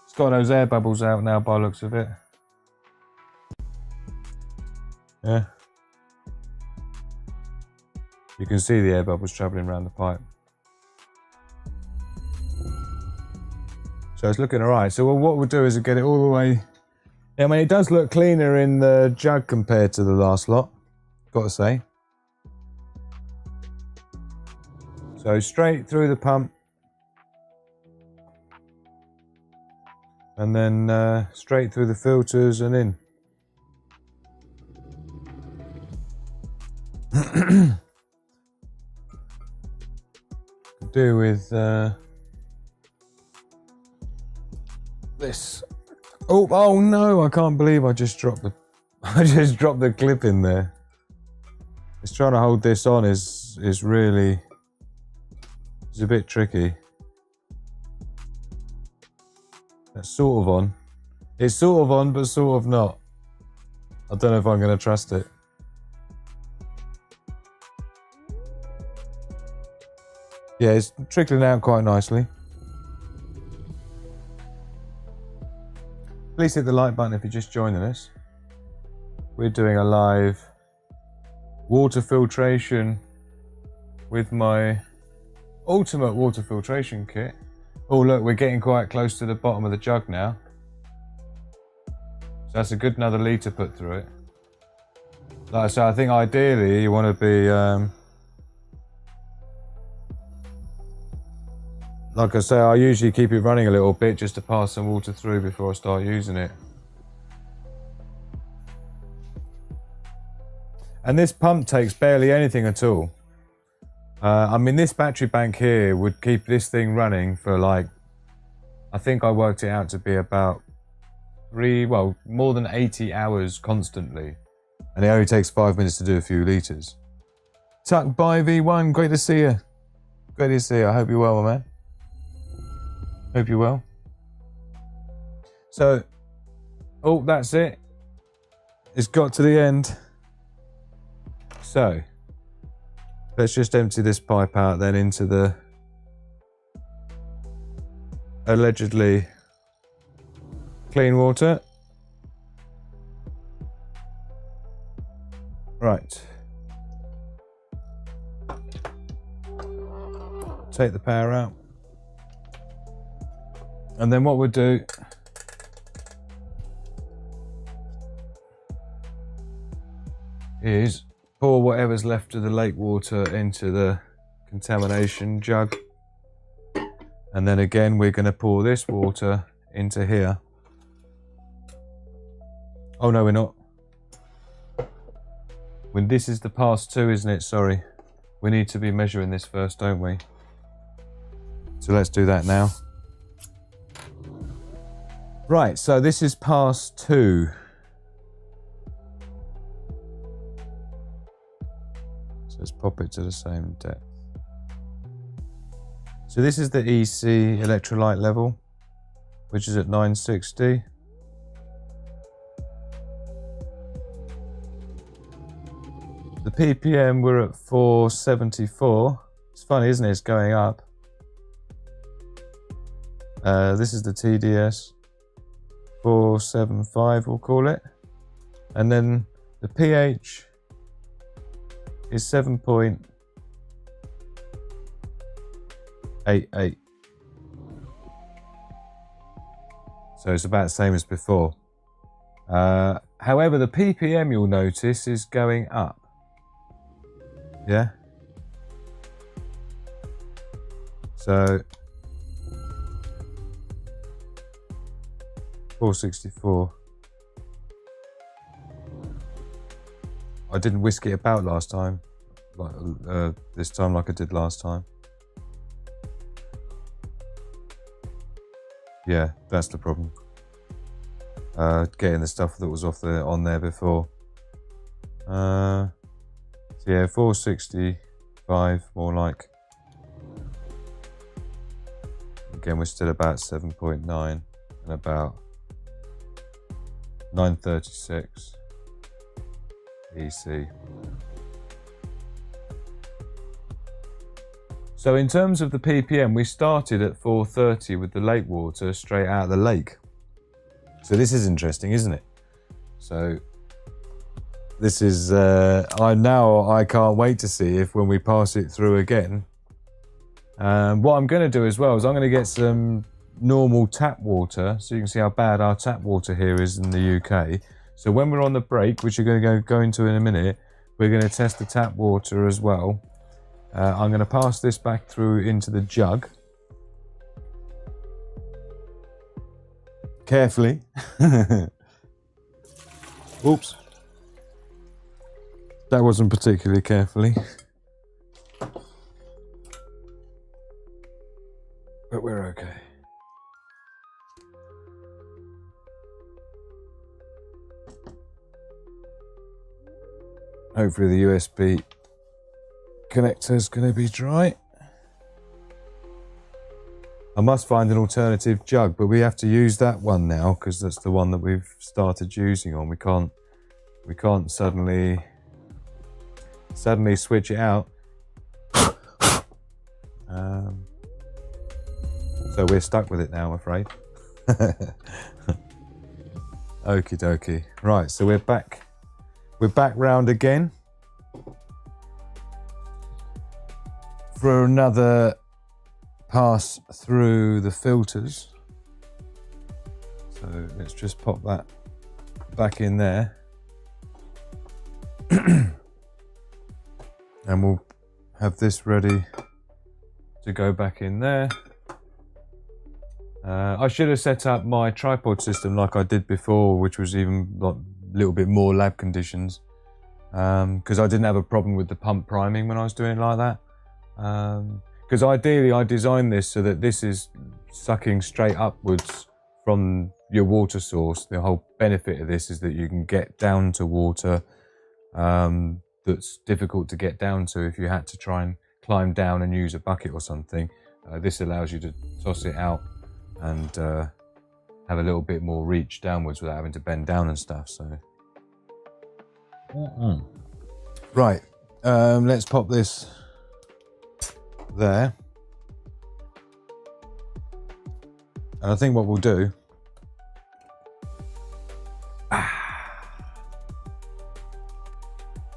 It's got those air bubbles out now by the looks of it. Yeah, you can see the air bubbles travelling around the pipe. So it's looking all right. So what we'll do is get it all the way. I mean, it does look cleaner in the jug compared to the last lot, got to say. So straight through the pump, and then straight through the filters and in. do with this. Oh no! I can't believe I just dropped the clip in there. It's trying to hold this on is really a bit tricky. That's sort of on. It's sort of on, but sort of not. I don't know if I'm going to trust it. Yeah, it's trickling out quite nicely. Please hit the like button if you're just joining us. We're doing a live water filtration with my ultimate water filtration kit. Oh look, we're getting quite close to the bottom of the jug now. So that's a good another litre put through it. Like I say, I think ideally you want to be like I say, I usually keep it running a little bit just to pass some water through before I start using it. And this pump takes barely anything at all. I mean, this battery bank here would keep this thing running for like, I think I worked it out to be about more than 80 hours constantly. And it only takes 5 minutes to do a few litres. Tuck by V1, great to see you. Great to see you, I hope you're well, my man. Hope you're well. So, oh, that's it. It's got to the end. So, let's just empty this pipe out then into the allegedly clean water. Right. Take the power out. And then what we'll do is pour whatever's left of the lake water into the contamination jug. And then again, we're going to pour this water into here. Oh no, we're not. When this is the pass 2, isn't it? Sorry. We need to be measuring this first, don't we? So let's do that now. Right, so this is pass 2. So let's pop it to the same depth. So this is the EC electrolyte level, which is at 960. The ppm we're at 474. It's funny, isn't it? It's going up. This is the TDS. 475 we'll call it. And then the pH is 7.88. So it's about the same as before. However, the ppm you'll notice is going up. Yeah. So 464. I didn't whisk it about last time, like this time, like I did last time. Yeah, that's the problem. Getting the stuff that was on there before. So yeah, 465 more like. Again, we're still about 7.9 and about 936 EC. So in terms of the ppm, we started at 430 with the lake water straight out of the lake. So this is interesting, isn't it? So this is, I can't wait to see if when we pass it through again. What I'm going to do as well is I'm going to get some normal tap water, so you can see how bad our tap water here is in the UK. So when we're on the break, which you're going to go into in a minute, we're going to test the tap water as well. I'm going to pass this back through into the jug. Carefully. Oops. That wasn't particularly carefully. Hopefully the USB connector is going to be dry. I must find an alternative jug, but we have to use that one now because that's the one that we've started using on. We can't suddenly switch it out. So we're stuck with it now, I'm afraid. Okie dokie. Right, so we're back round again for another pass through the filters. So let's just pop that back in there. And we'll have this ready to go back in there. I should have set up my tripod system like I did before, which was even like a little bit more lab conditions, because I didn't have a problem with the pump priming when I was doing it like that. Because ideally I designed this so that this is sucking straight upwards from your water source. The whole benefit of this is that you can get down to water that's difficult to get down to if you had to try and climb down and use a bucket or something. This allows you to toss it out and have a little bit more reach downwards without having to bend down and stuff. So right, let's pop this there, and I think what we'll do,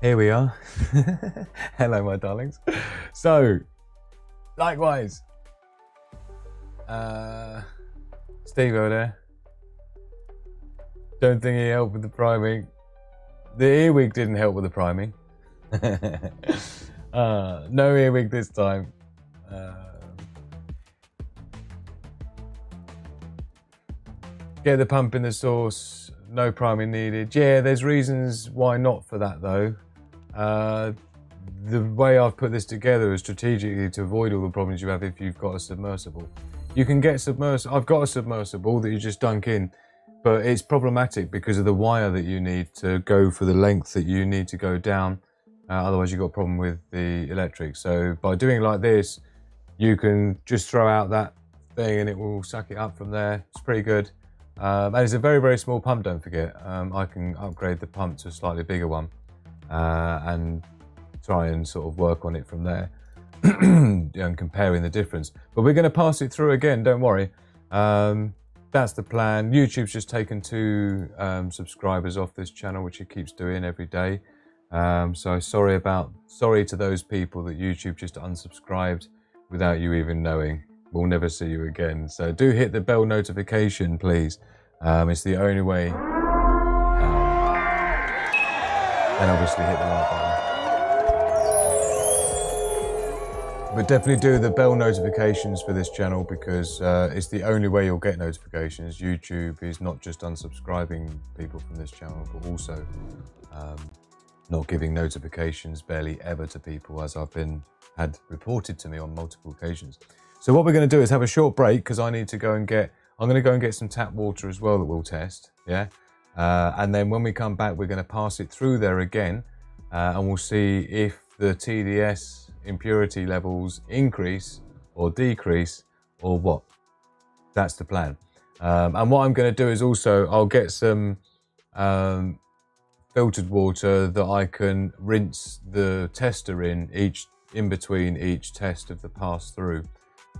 here we are. Hello my darlings. So likewise, Steve over there, don't think he helped with the priming. The earwig didn't help with the priming. No earwig this time. Get the pump in the source, no priming needed. Yeah, there's reasons why not for that though. The way I've put this together is strategically to avoid all the problems you have if you've got a submersible. You can get submersible. I've got a submersible that you just dunk in, but it's problematic because of the wire that you need to go for the length that you need to go down. Otherwise you've got a problem with the electric. So by doing it like this, you can just throw out that thing and it will suck it up from there. It's pretty good. And it's a very, very small pump, don't forget. I can upgrade the pump to a slightly bigger one and try and sort of work on it from there and comparing the difference. But we're going to pass it through again, don't worry. That's the plan. YouTube's just taken 2 subscribers off this channel, which it keeps doing every day. So sorry to those people that YouTube just unsubscribed without you even knowing. We'll never see you again. So do hit the bell notification, please. It's the only way. And obviously hit the like button. But definitely do the bell notifications for this channel because it's the only way you'll get notifications. YouTube is not just unsubscribing people from this channel, but also not giving notifications barely ever to people, as I've had reported to me on multiple occasions. So what we're going to do is have a short break because I need to go and I'm going to go and get some tap water as well that we'll test, yeah? And then when we come back, we're going to pass it through there again and we'll see if the TDS impurity levels increase or decrease or what. That's the plan. And what I'm going to do is also, I'll get some filtered water that I can rinse the tester in between each test of the pass through.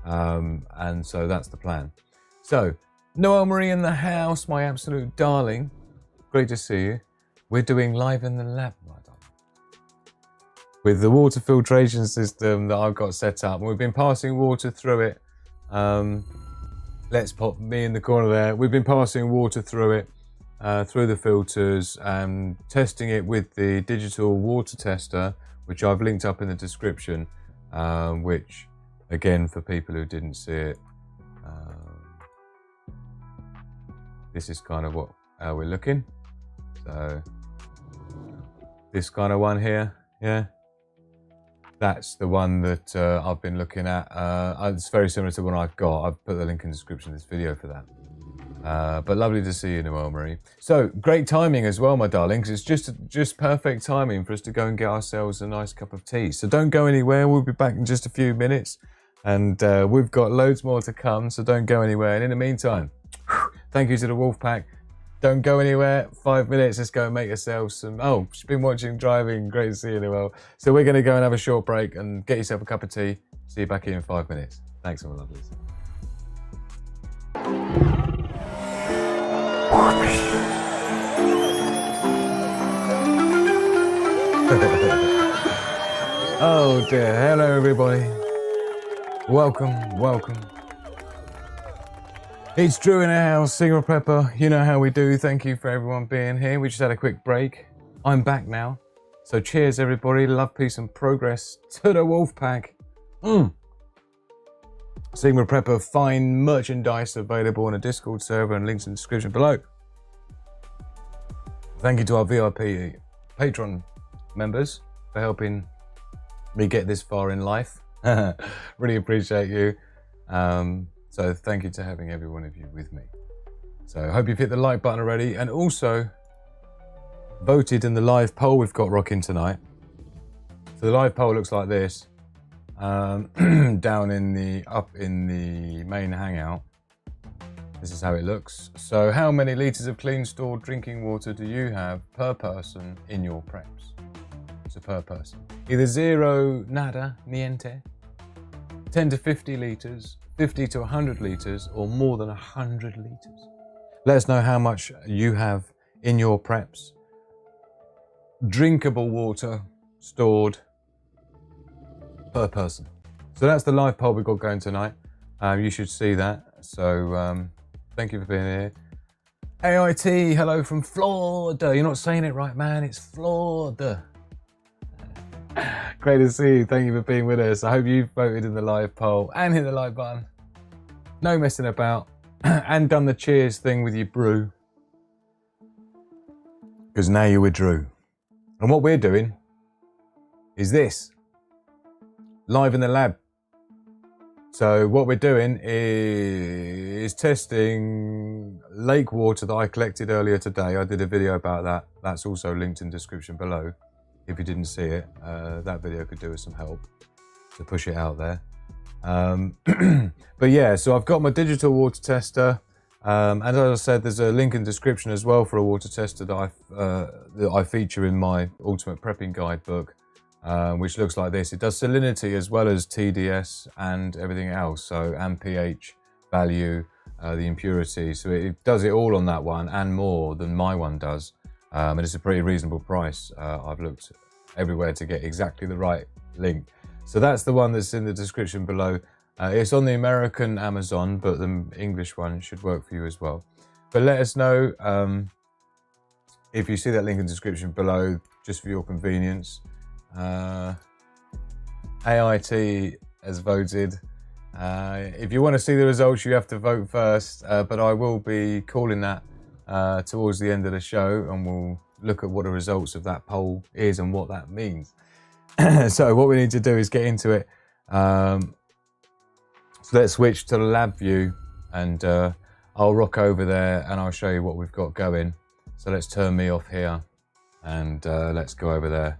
And so that's the plan. So, Noel Marie in the house, my absolute darling. Great to see you. We're doing live in the lab, my darling, with the water filtration system that I've got set up. And we've been passing water through it. Let's pop me in the corner there. We've been passing water through it, through the filters, and testing it with the digital water tester, which I've linked up in the description, which, again, for people who didn't see it, this is kind of how we're looking. So this kind of one here, yeah, that's the one that I've been looking at. It's very similar to the one I've got. I've put the link in the description of this video for that. But lovely to see you, Noel Marie. So, great timing as well, my darlings. It's just perfect timing for us to go and get ourselves a nice cup of tea. So don't go anywhere. We'll be back in just a few minutes. And we've got loads more to come, so don't go anywhere. And in the meantime, thank you to the Wolfpack. Don't go anywhere. 5 minutes. Let's go and make yourselves some... Oh, she's been watching Driving. Great to see you, Noel. So we're going to go and have a short break and get yourself a cup of tea. See you back here in 5 minutes. Thanks, my lovelies. Oh dear, hello everybody. Welcome. It's Drew in the house, Sigma Prepper. You know how we do. Thank you for everyone being here. We just had a quick break. I'm back now. So cheers everybody. Love, peace and progress to the Wolfpack. Sigma Prepper, fine merchandise available on a Discord server and links in the description below. Thank you to our VIP Patreon members for helping me get this far in life. Really appreciate you. So thank you to having every one of you with me. So I hope you've hit the like button already and also voted in the live poll we've got rocking tonight. So the live poll looks like this. Down in the main hangout. This is how it looks. So how many litres of clean stored drinking water do you have per person in your preps? So per person. Either 0, nada, niente, 10 to 50 litres, 50 to 100 litres, or more than 100 litres. Let us know how much you have in your preps. Drinkable water stored per person. So that's the live poll we've got going tonight. You should see that. So thank you for being here. AIT, hello from Florida. You're not saying it right, man. It's Florida. Great to see you. Thank you for being with us. I hope you voted in the live poll and hit the like button. No messing about. And done the cheers thing with your brew. Because now you're with Drew. And what we're doing is this. Live in the lab. So what we're doing is testing lake water that I collected earlier today. I did a video about that. That's also linked in the description below. If you didn't see it, that video could do with some help to push it out there. But yeah, so I've got my digital water tester. And as I said, there's a link in the description as well for a water tester that I feature in my Ultimate Prepping Guidebook. Which looks like this. It does salinity as well as TDS and everything else. So, and pH value, the impurity. So it does it all on that one and more than my one does. And it's a pretty reasonable price. I've looked everywhere to get exactly the right link. So that's the one that's in the description below. It's on the American Amazon, but the English one should work for you as well. But let us know if you see that link in the description below, just for your convenience. AIT has voted. If you want to see the results, you have to vote first, but I will be calling that towards the end of the show, and we'll look at what the results of that poll is and what that means. So what we need to do is get into it. So let's switch to the lab view, and I'll rock over there and I'll show you what we've got going. So let's turn me off here and let's go over there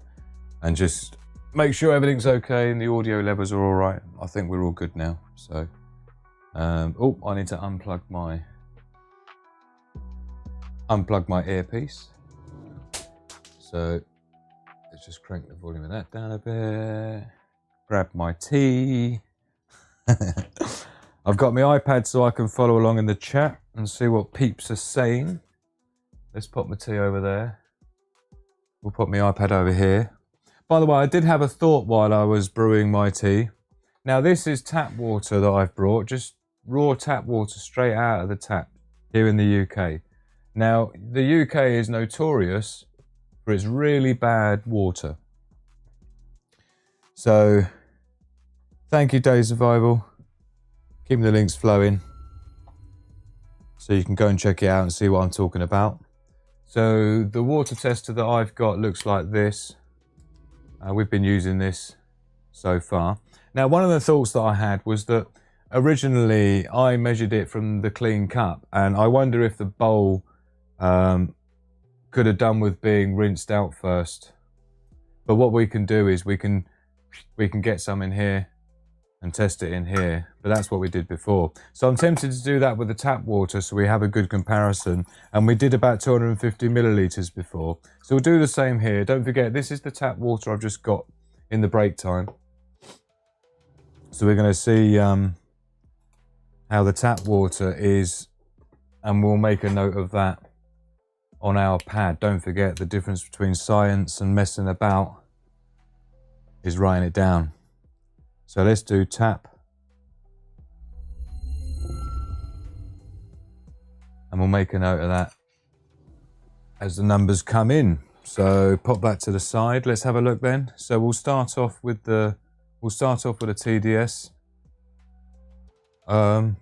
and just make sure everything's okay and the audio levels are all right. I think we're all good now. So, oh, I need to unplug my earpiece. So let's just crank the volume of that down a bit. Grab my tea. I've got my iPad so I can follow along in the chat and see what peeps are saying. Let's pop my tea over there. We'll pop my iPad over here. By the way, I did have a thought while I was brewing my tea. Now this is tap water that I've brought, just raw tap water straight out of the tap here in the UK. Now the UK is notorious for its really bad water. So thank you, Day Survival. Keeping the links flowing so you can go and check it out and see what I'm talking about. So the water tester that I've got looks like this. We've been using this so far. Now, one of the thoughts that I had was that originally I measured it from the clean cup, and I wonder if the bowl could have done with being rinsed out first. But what we can do is we can get some in here and test it in here, but that's what we did before. So I'm tempted to do that with the tap water so we have a good comparison, and we did about 250 millilitres before. So we'll do the same here. Don't forget, this is the tap water I've just got in the break time. So we're going to see how the tap water is, and we'll make a note of that on our pad. Don't forget, the difference between science and messing about is writing it down. So let's do tap. And we'll make a note of that as the numbers come in. So pop that to the side. Let's have a look then. So we'll start off with a TDS. I'm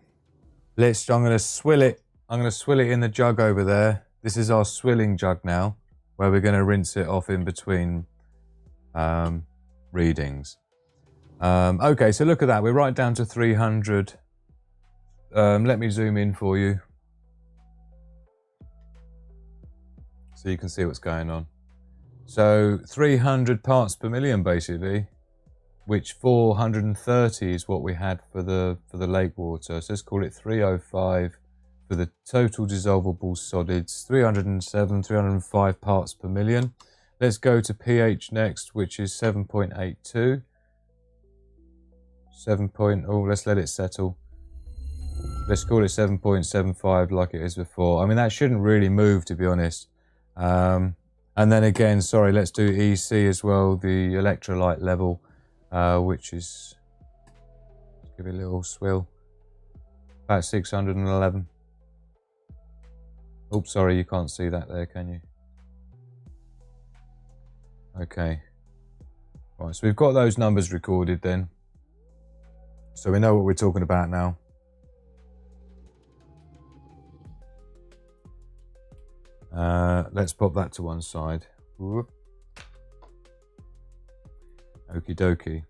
going to swill it. I'm going to swill it in the jug over there. This is our swilling jug now, where we're going to rinse it off in between readings. Okay, so look at that. We're right down to 300. Let me zoom in for you so you can see what's going on. So 300 parts per million basically, which 430 is what we had for the lake water. So let's call it 305 for the total dissolvable solids. 307, 305 parts per million. Let's go to pH next, which is 7.82. Let's let it settle. Let's call it 7.75 like it is before. I mean, that shouldn't really move, to be honest. And then again, sorry, let's do EC as well, the electrolyte level, which is, let's give it a little swill, about 611. Oops, sorry, you can't see that there, can you? Okay. Right, so we've got those numbers recorded then. So we know what we're talking about now. Let's pop that to one side. Okie dokie.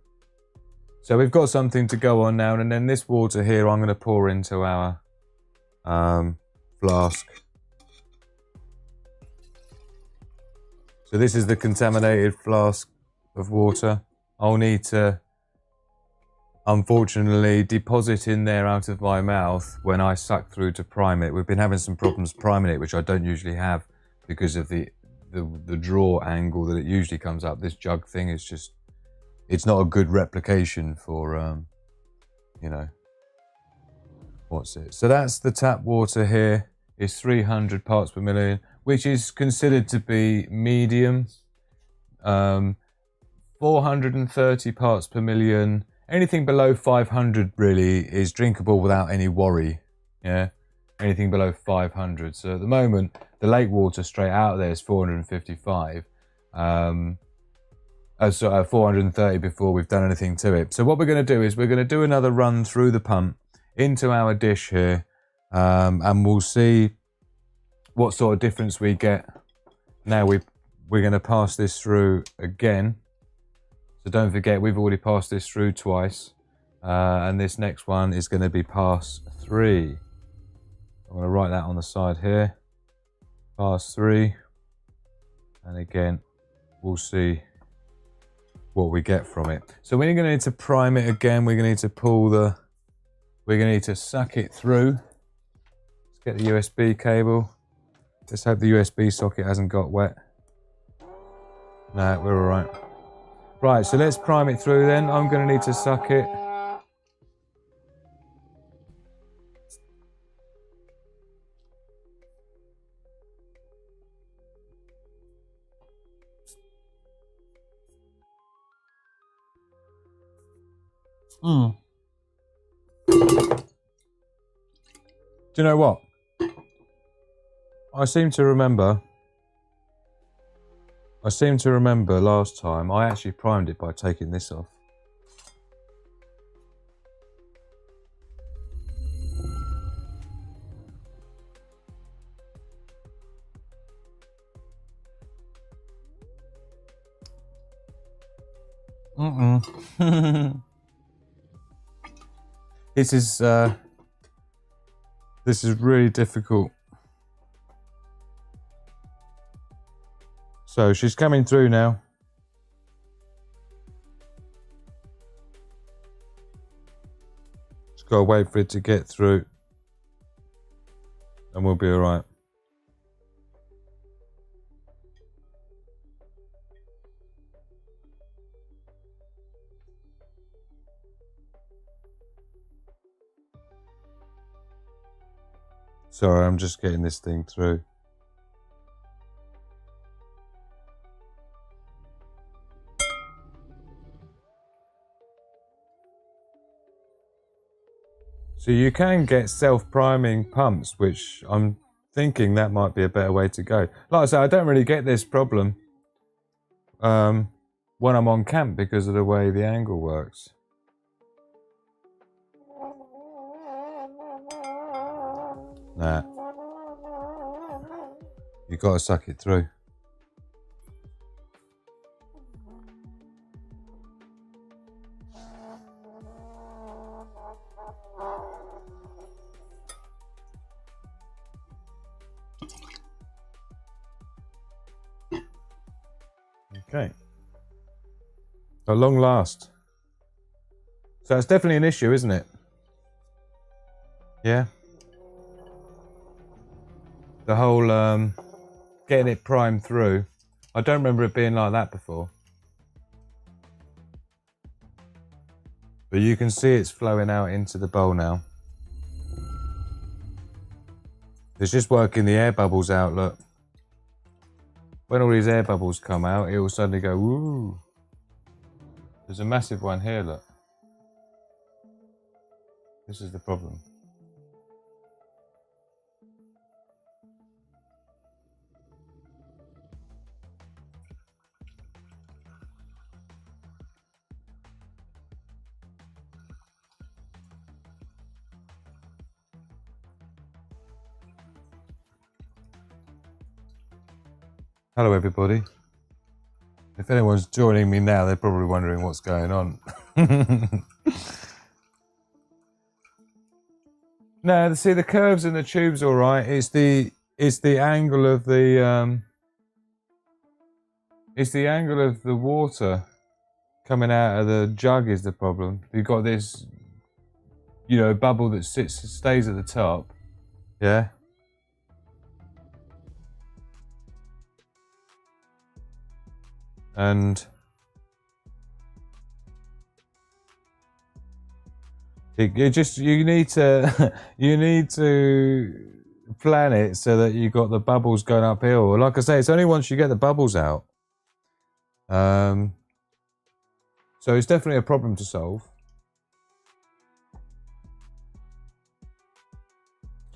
So we've got something to go on now, and then this water here I'm going to pour into our flask. So this is the contaminated flask of water. I'll need to, unfortunately, deposit in there out of my mouth when I suck through to prime it. We've been having some problems priming it, which I don't usually have because of the draw angle that it usually comes up. This jug thing is just, it's not a good replication for, you know, what's it? So that's the tap water here. It's 300 parts per million, which is considered to be medium. 430 parts per million. Anything below 500 really is drinkable without any worry. Yeah, anything below 500. So at the moment, the lake water straight out there is 455. 430 before we've done anything to it. So what we're going to do is we're going to do another run through the pump into our dish here, and we'll see what sort of difference we get. Now we're going to pass this through again. So don't forget, we've already passed this through twice, and this next one is going to be pass 3. I'm going to write that on the side here. Pass 3, and again we'll see what we get from it. So we're going to need to prime it again. We're going to need to we're going to need to suck it through. Let's get the USB cable. Let's hope the USB socket hasn't got wet. No, we're all right. Right, so let's prime it through then. I'm going to need to suck it. Do you know what? I seem to remember last time I actually primed it by taking this off. This is really difficult. So she's coming through now. Just gotta wait for it to get through, and we'll be all right. Sorry, I'm just getting this thing through. So you can get self-priming pumps, which I'm thinking that might be a better way to go. Like I said, I don't really get this problem when I'm on camp because of the way the angle works. Nah. You gotta suck it through. Okay. At long last. So it's definitely an issue, isn't it? Yeah. The whole getting it primed through. I don't remember it being like that before. But you can see it's flowing out into the bowl now. It's just working the air bubbles out, look. When all these air bubbles come out, it will suddenly go, woo. There's a massive one here, look. This is the problem. Hello everybody. If anyone's joining me now, they're probably wondering what's going on. No, see the curves in the tube's all right. It's the angle of the water coming out of the jug is the problem. You've got this, bubble that stays at the top. Yeah. And you need to plan it so that you got the bubbles going uphill. Like I say, it's only once you get the bubbles out. So it's definitely a problem to solve.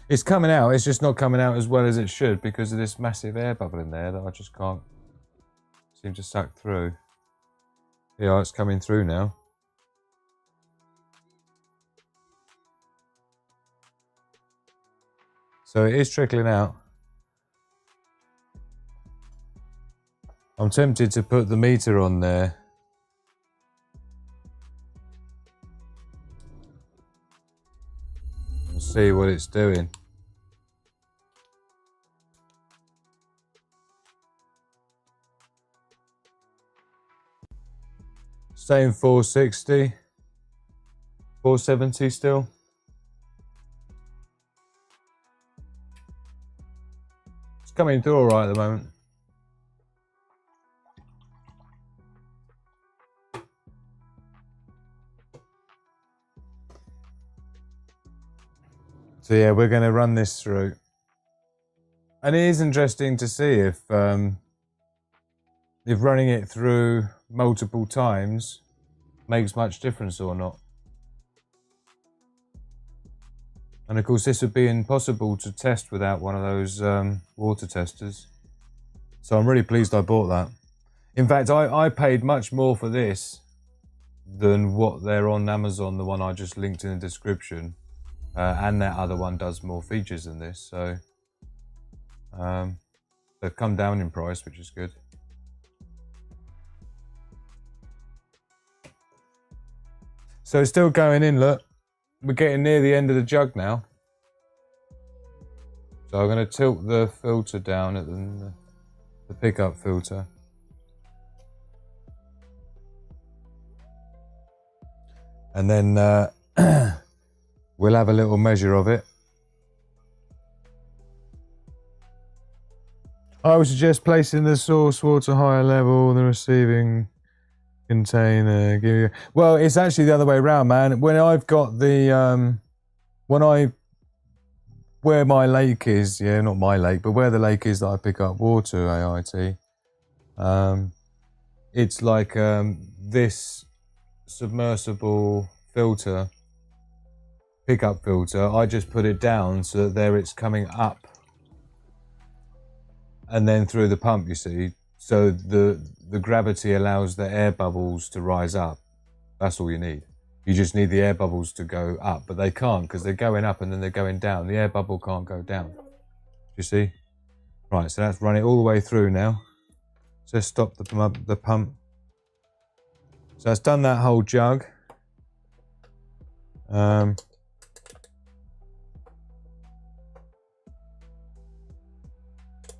It's coming out, it's just not coming out as well as it should because of this massive air bubble in there that I just can't seem to suck through. Yeah, it's coming through now. So it is trickling out. I'm tempted to put the meter on there. And see what it's doing. Same 460. 470 still. It's coming through all right at the moment. So yeah, we're going to run this through. And it is interesting to see if running it through multiple times makes much difference or not. And of course this would be impossible to test without one of those water testers. So I'm really pleased I bought that. In fact, I paid much more for this than what they're on Amazon, the one I just linked in the description. And that other one does more features than this, so they've come down in price, which is good. So it's still going in, look. we're getting near the end of the jug now. So I'm going to tilt the filter down at the pickup filter. And then we'll have a little measure of it. I would suggest placing the source water higher level, the receiving container. Well, it's actually the other way around, man. When I've got the, where my lake is, yeah, not my lake, but where the lake is that I pick up water, AIT, it's like this submersible filter, pickup filter, I just put it down so that there it's coming up and then through the pump, you see, so the gravity allows the air bubbles to rise up. That's all you need. You just need the air bubbles to go up, but they can't because they're going up and then they're going down. The air bubble can't go down. You see? Right, so let's run it all the way through now. So let's stop the pump. So it's done that whole jug.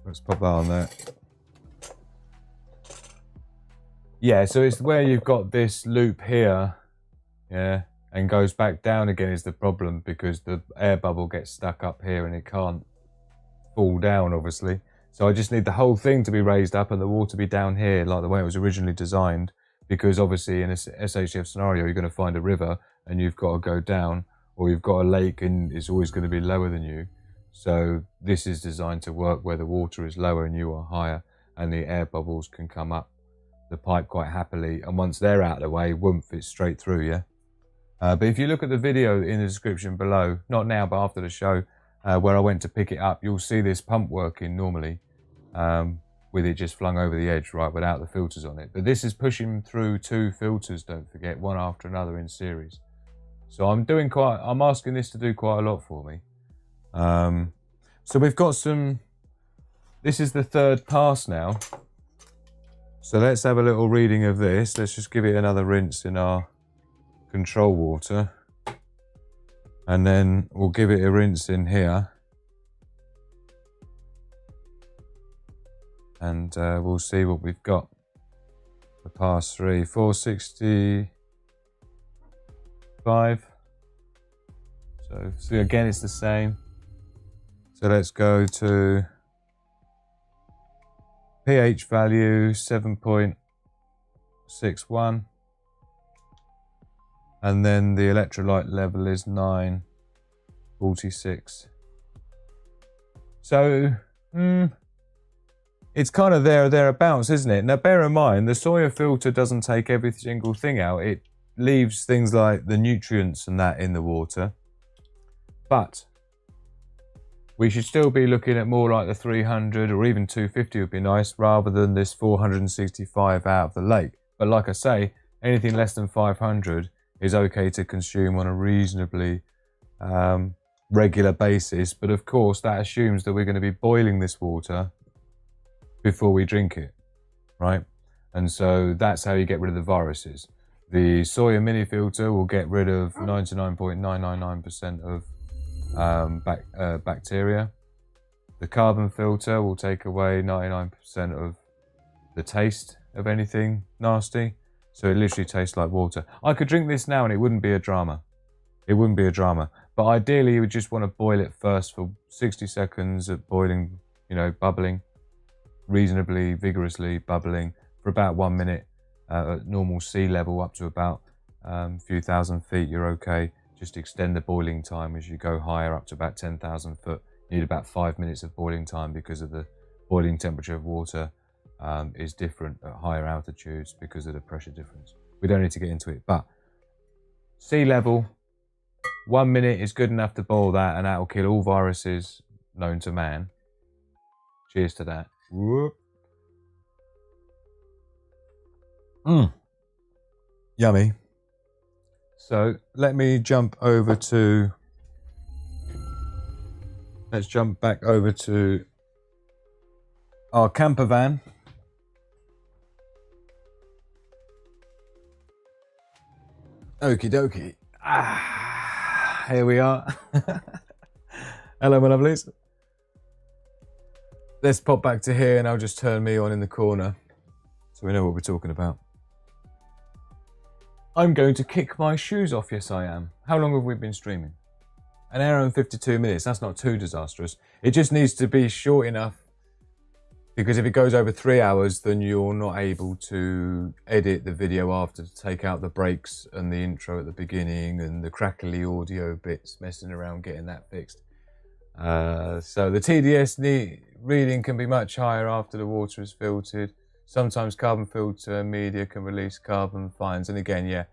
Let's pop that on there. Yeah, so it's where you've got this loop here, yeah, and goes back down again is the problem because the air bubble gets stuck up here and it can't fall down, obviously. So I just need the whole thing to be raised up and the water be down here like the way it was originally designed, because obviously in a SHTF scenario you're going to find a river and you've got to go down, or you've got a lake and it's always going to be lower than you. So this is designed to work where the water is lower and you are higher, and the air bubbles can come up the pipe quite happily, and once they're out of the way, whoomph, it's straight through, yeah? But if you look at the video in the description below, not now but after the show, where I went to pick it up, you'll see this pump working normally, with it just flung over the edge, right, without the filters on it. But this is pushing through 2 filters, don't forget, one after another in series. So I'm asking this to do quite a lot for me. So we've got this is the 3rd pass now. So let's have a little reading of this. Let's just give it another rinse in our control water. And then we'll give it a rinse in here. And we'll see what we've got. The pass 3, 465. So again, it's the same. So let's go to pH value 7.61, and then the electrolyte level is 946. So it's kind of thereabouts, isn't it? Now bear in mind, the Sawyer filter doesn't take every single thing out. It leaves things like the nutrients and that in the water, but we should still be looking at more like the 300 or even 250 would be nice, rather than this 465 out of the lake. But like I say, anything less than 500 is okay to consume on a reasonably regular basis. But of course, that assumes that we're going to be boiling this water before we drink it, right? And so that's how you get rid of the viruses. The Sawyer mini filter will get rid of 99.999% of bacteria. The carbon filter will take away 99% of the taste of anything nasty, so it literally tastes like water. I could drink this now and it wouldn't be a drama. It wouldn't be a drama. But ideally you would just want to boil it first for 60 seconds at boiling, you know, bubbling, reasonably vigorously bubbling for about 1 minute at normal sea level up to about a few thousand feet. You're okay. Just extend the boiling time as you go higher up to about 10,000 foot. You need about 5 minutes of boiling time because of the boiling temperature of water is different at higher altitudes because of the pressure difference. We don't need to get into it, but sea level, 1 minute is good enough to boil that, and that will kill all viruses known to man. Cheers to that. Whoop. Yummy. So let me jump over to, let's jump back over to our camper van. Okie dokie. Here we are. Hello, my lovelies. Let's pop back to here and I'll just turn me on in the corner so we know what we're talking about. I'm going to kick my shoes off. Yes, I am. How long have we been streaming? 1 hour and 52 minutes. That's not too disastrous. It just needs to be short enough, because if it goes over 3 hours, then you're not able to edit the video after to take out the breaks and the intro at the beginning and the crackly audio bits, messing around getting that fixed. So the TDS reading can be much higher after the water is filtered. Sometimes carbon filter media can release carbon fines. And again, yeah,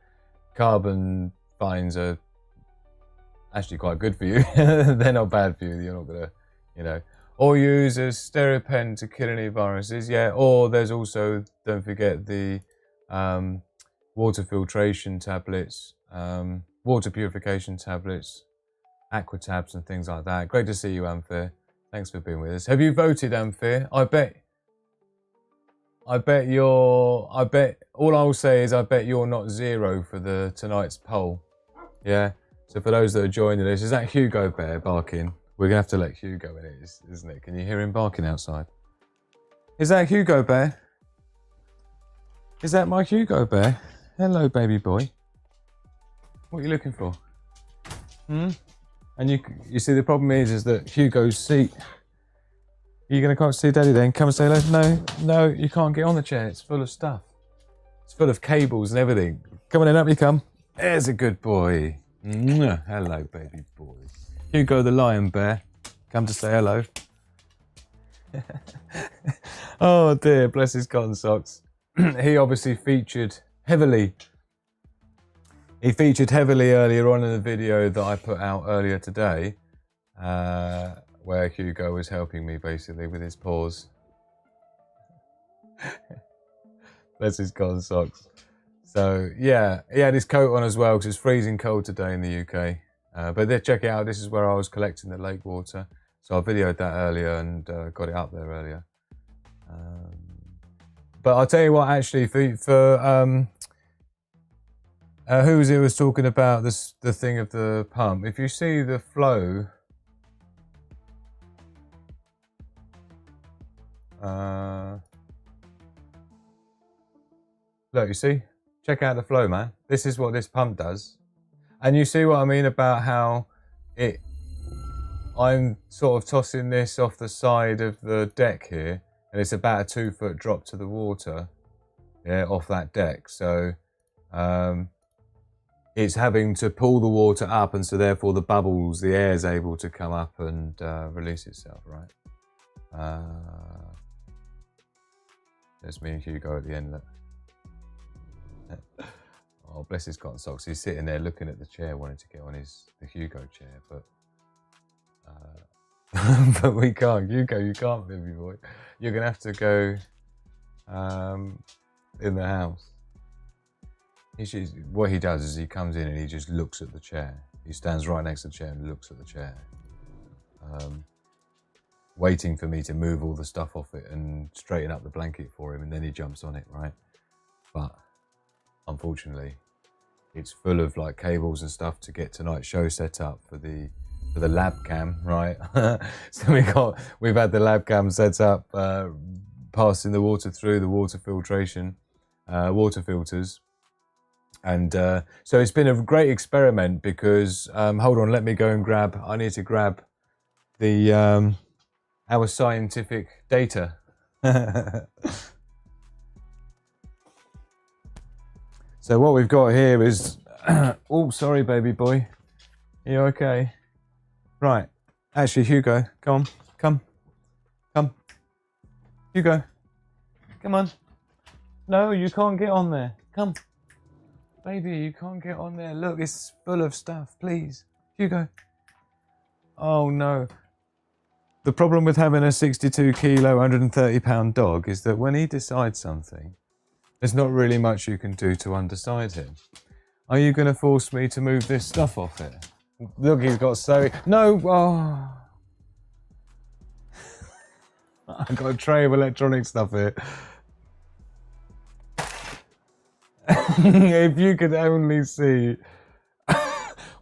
carbon fines are actually quite good for you. They're not bad for you. You're not going to, you know. Or use a SteriPen to kill any viruses, yeah. Or there's also, don't forget, the water filtration tablets, water purification tablets, aqua tabs and things like that. Great to see you, Amphir. Thanks for being with us. Have you voted, Amphir? I bet all I'll say is I bet you're not 0 for tonight's poll. Yeah. So for those that are joining us, is that Hugo Bear barking? We're going to have to let Hugo in it, isn't it? Can you hear him barking outside? Is that Hugo Bear? Is that my Hugo Bear? Hello, baby boy. What are you looking for? And you see, the problem is that Hugo's seat... Are you going to come see Daddy then? Come and say hello? No, you can't get on the chair. It's full of stuff. It's full of cables and everything. Come on in, up you come. There's a good boy. Hello, baby boy. Hugo the lion bear, come to say hello. Oh dear, bless his cotton socks. He obviously featured heavily. He featured heavily earlier on in the video that I put out earlier today, where Hugo was helping me basically with his paws. Bless his cotton socks. So yeah, he had his coat on as well because it's freezing cold today in the UK. But then check it out, this is where I was collecting the lake water. So I videoed that earlier and got it up there earlier. But I'll tell you what, actually, for who was it was talking about this, the thing of the pump. If you see the flow, look, you see? Check out the flow, man. This is what this pump does. And you see what I mean about how I'm sort of tossing this off the side of the deck here, and it's about a 2 foot drop to the water, yeah, off that deck. So it's having to pull the water up, and so therefore the bubbles, the air is able to come up and release itself, right? There's me and Hugo at the end, look. Oh, bless his cotton socks. He's sitting there looking at the chair, wanting to get on the Hugo chair, but but we can't. Hugo, you can't, baby boy. You're going to have to go in the house. What he does is he comes in and he just looks at the chair. He stands right next to the chair and looks at the chair, waiting for me to move all the stuff off it and straighten up the blanket for him, and then he jumps on it, right? But unfortunately, it's full of like cables and stuff to get tonight's show set up for the lab cam, right? So we've had the lab cam set up, passing the water through the water filtration, water filters, and so it's been a great experiment because hold on, let me go and grab. I need to grab the our scientific data. So what we've got here is, oh, sorry, baby boy. Are you okay? Right. Actually, Hugo, come on. Come. Hugo, come on. No, you can't get on there. Come. Baby, you can't get on there. Look, it's full of stuff, please. Hugo. Oh, no. The problem with having a 62 kilo, 130 pound dog is that when he decides something, there's not really much you can do to undecide him. Are you going to force me to move this stuff off it? Look, he's got so... No! Oh. I've got a tray of electronic stuff here. If you could only see...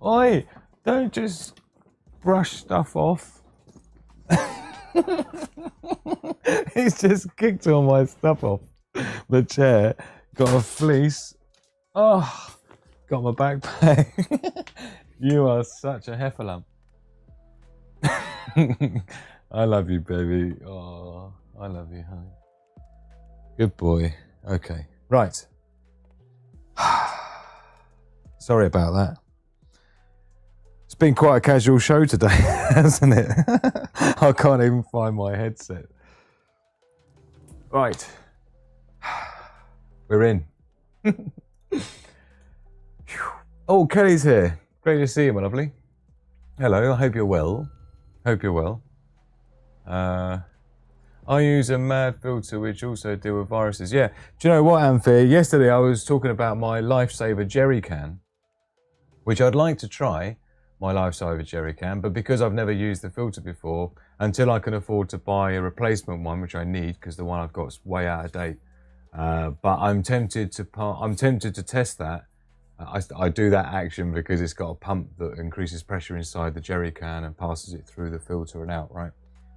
Oi! Don't just brush stuff off. He's just kicked all my stuff off the chair. Got a fleece. Oh, got my backpack. You are such a heffalump. I love you, baby. Oh, I love you, honey. Good boy. Okay, right. Sorry about that. It's been quite a casual show today, hasn't it? I can't even find my headset. Right. We're in. Oh, Kelly's here. Great to see you, my lovely. Hello, I hope you're well. Hope you're well. I use a mad filter which also deal with viruses. Yeah. Do you know what, Anthea? Yesterday I was talking about my Lifesaver jerry can, which I'd like to try, my Lifesaver jerry can, but because I've never used the filter before, until I can afford to buy a replacement one, which I need because the one I've got is way out of date. But I'm tempted to test that. I do that action because it's got a pump that increases pressure inside the jerry can and passes it through the filter and out, right?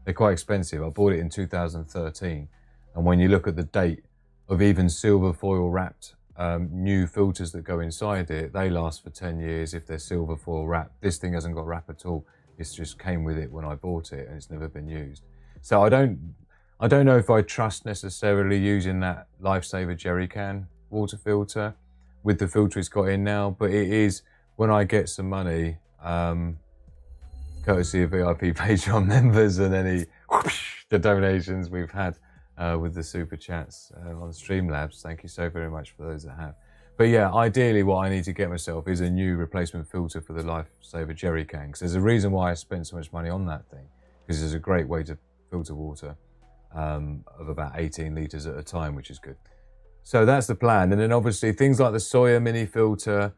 They're quite expensive. I bought it in 2013. And when you look at the date of even silver foil wrapped new filters that go inside it, they last for 10 years if they're silver foil wrapped. This thing hasn't got wrap at all. It's just came with it when I bought it and it's never been used. So I don't know if I trust necessarily using that Lifesaver jerry can water filter with the filter it's got in now, but it is, when I get some money, courtesy of VIP Patreon members and any the donations we've had with the super chats on Streamlabs. Thank you so very much for those that have. But yeah, ideally what I need to get myself is a new replacement filter for the Lifesaver jerry can, because there's a reason why I spent so much money on that thing, because it's a great way to filter water of about 18 litres at a time, which is good. So that's the plan. And then obviously things like the Sawyer mini filter,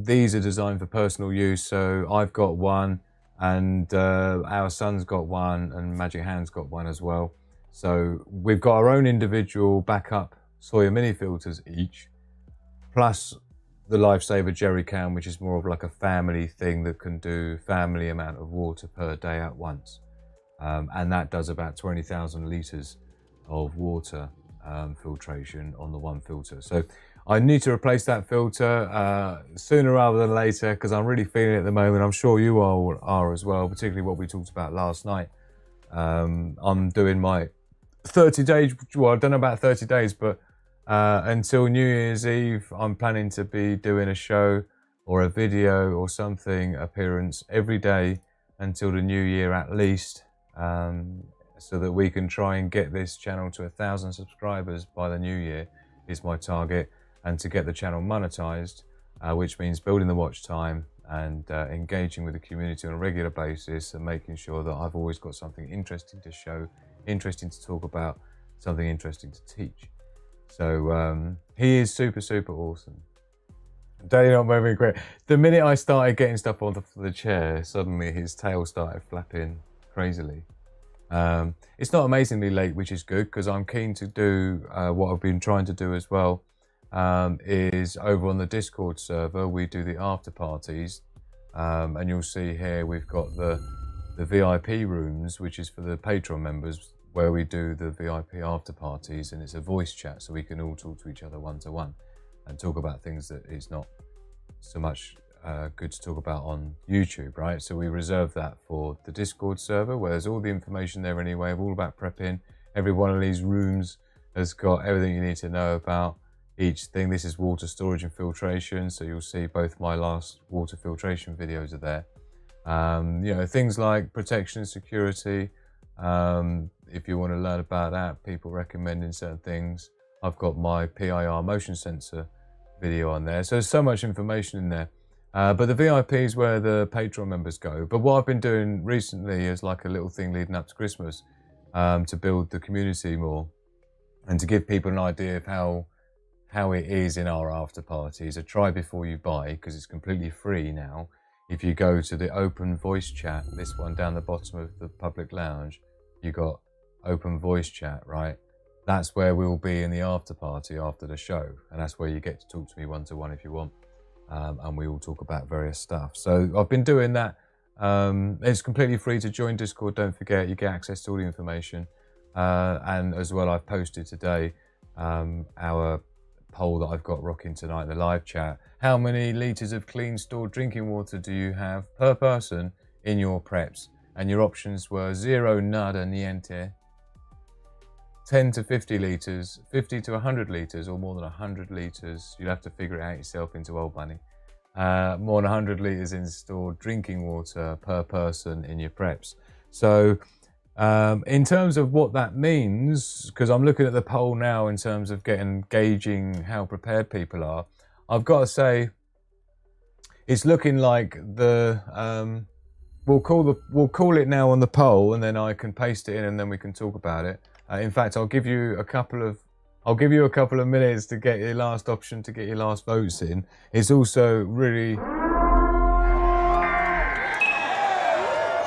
these are designed for personal use. So I've got one, and our son's got one, and Magic Hand's got one as well. So we've got our own individual backup Sawyer mini filters each, plus the Lifesaver jerry can, which is more of like a family thing that can do family amount of water per day at once. And that does about 20,000 litres of water filtration on the one filter. So I need to replace that filter sooner rather than later, because I'm really feeling it at the moment. I'm sure you all are as well, particularly what we talked about last night. I'm doing my 30 days, well, I don't know about 30 days, but until New Year's Eve, I'm planning to be doing a show or a video or something appearance every day until the new year at least, so that we can try and get this channel to 1,000 subscribers by the new year is my target, and to get the channel monetized, which means building the watch time and engaging with the community on a regular basis and making sure that I've always got something interesting to show, interesting to talk about, something interesting to teach. So he is super, super awesome. Daddy not moving great. The minute I started getting stuff on the chair, suddenly his tail started flapping crazily. It's not amazingly late, which is good, because I'm keen to do what I've been trying to do as well, is over on the Discord server, we do the after parties, and you'll see here we've got the VIP rooms, which is for the Patreon members, where we do the VIP after parties, and it's a voice chat, so we can all talk to each other one-to-one and talk about things that is not so much good to talk about on YouTube, right? So we reserve that for the Discord server, where there's all the information there anyway, all about prepping. Every one of these rooms has got everything you need to know about each thing. This is water storage and filtration, so you'll see both my last water filtration videos are there. You know, things like protection and security. If you want to learn about that, people recommending certain things. I've got my PIR motion sensor video on there. So there's so much information in there. But the VIP is where the Patreon members go. But what I've been doing recently is like a little thing leading up to Christmas, to build the community more and to give people an idea of how it is in our after parties. A try before you buy, because it's completely free now. If you go to the open voice chat, this one down the bottom of the public lounge, you got open voice chat, right? That's where we'll be in the after party after the show, and that's where you get to talk to me one-to-one if you want. and we all talk about various stuff. So I've been doing that. It's completely free to join Discord. Don't forget, you get access to all the information. And as well, I've posted today our poll that I've got rocking tonight in the live chat. How many litres of clean stored drinking water do you have per person in your preps? And your options were 0, nada, niente, 10 to 50 litres, 50 to 100 litres, or more than 100 litres. You'll have to figure it out yourself into old money. More than 100 litres in stored drinking water per person in your preps. So in terms of what that means, because I'm looking at the poll now in terms of gauging how prepared people are, I've got to say it's looking like we'll call it now on the poll, and then I can paste it in, and then we can talk about it. In fact, I'll give you a couple of minutes to get your last option, to get your last votes in. It's also really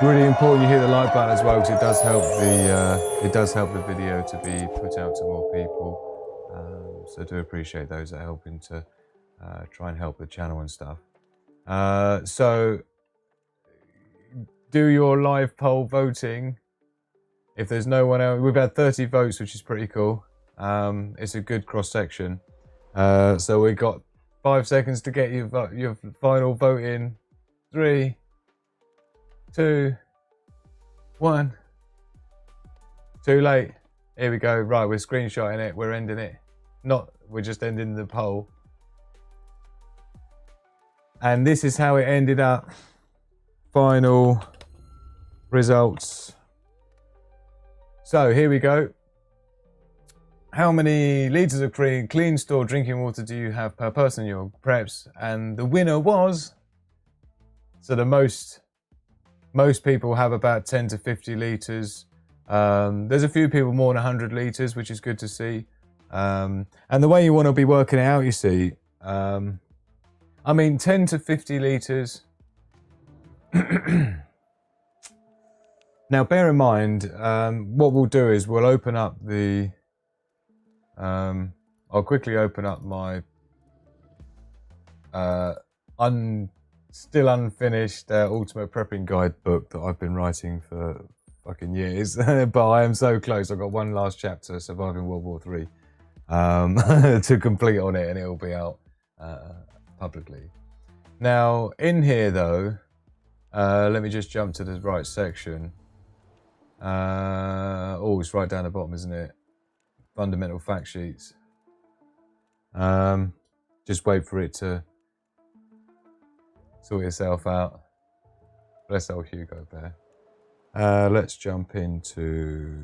important you hit the like button as well, because it does help the video to be put out to more people. So I do appreciate those that are helping to try and help the channel and stuff. So do your live poll voting. If there's no one else, we've had 30 votes, which is pretty cool. It's a good cross section. So we've got 5 seconds to get your final vote in. 3, 2, 1. Too late. Here we go. Right, we're screenshotting it. We're ending it. We're just ending the poll. And this is how it ended up. Final results. So here we go. How many litres of clean stored drinking water do you have per person in your preps? And the winner was, so the most people have about 10 to 50 litres. There's a few people more than 100 litres, which is good to see. And the way you want to be working it out, you see, I mean, 10 to 50 litres. Now, bear in mind, what we'll do is we'll open up the... I'll quickly open up my still unfinished Ultimate Prepping Guide book that I've been writing for fucking years. But I am so close. I've got one last chapter, Surviving World War III, to complete on it, and it'll be out publicly. Now, in here, though, let me just jump to the right section. Oh, it's right down the bottom, isn't it? Fundamental fact sheets. Just wait for it to sort itself out. Bless old Hugo there. Let's jump into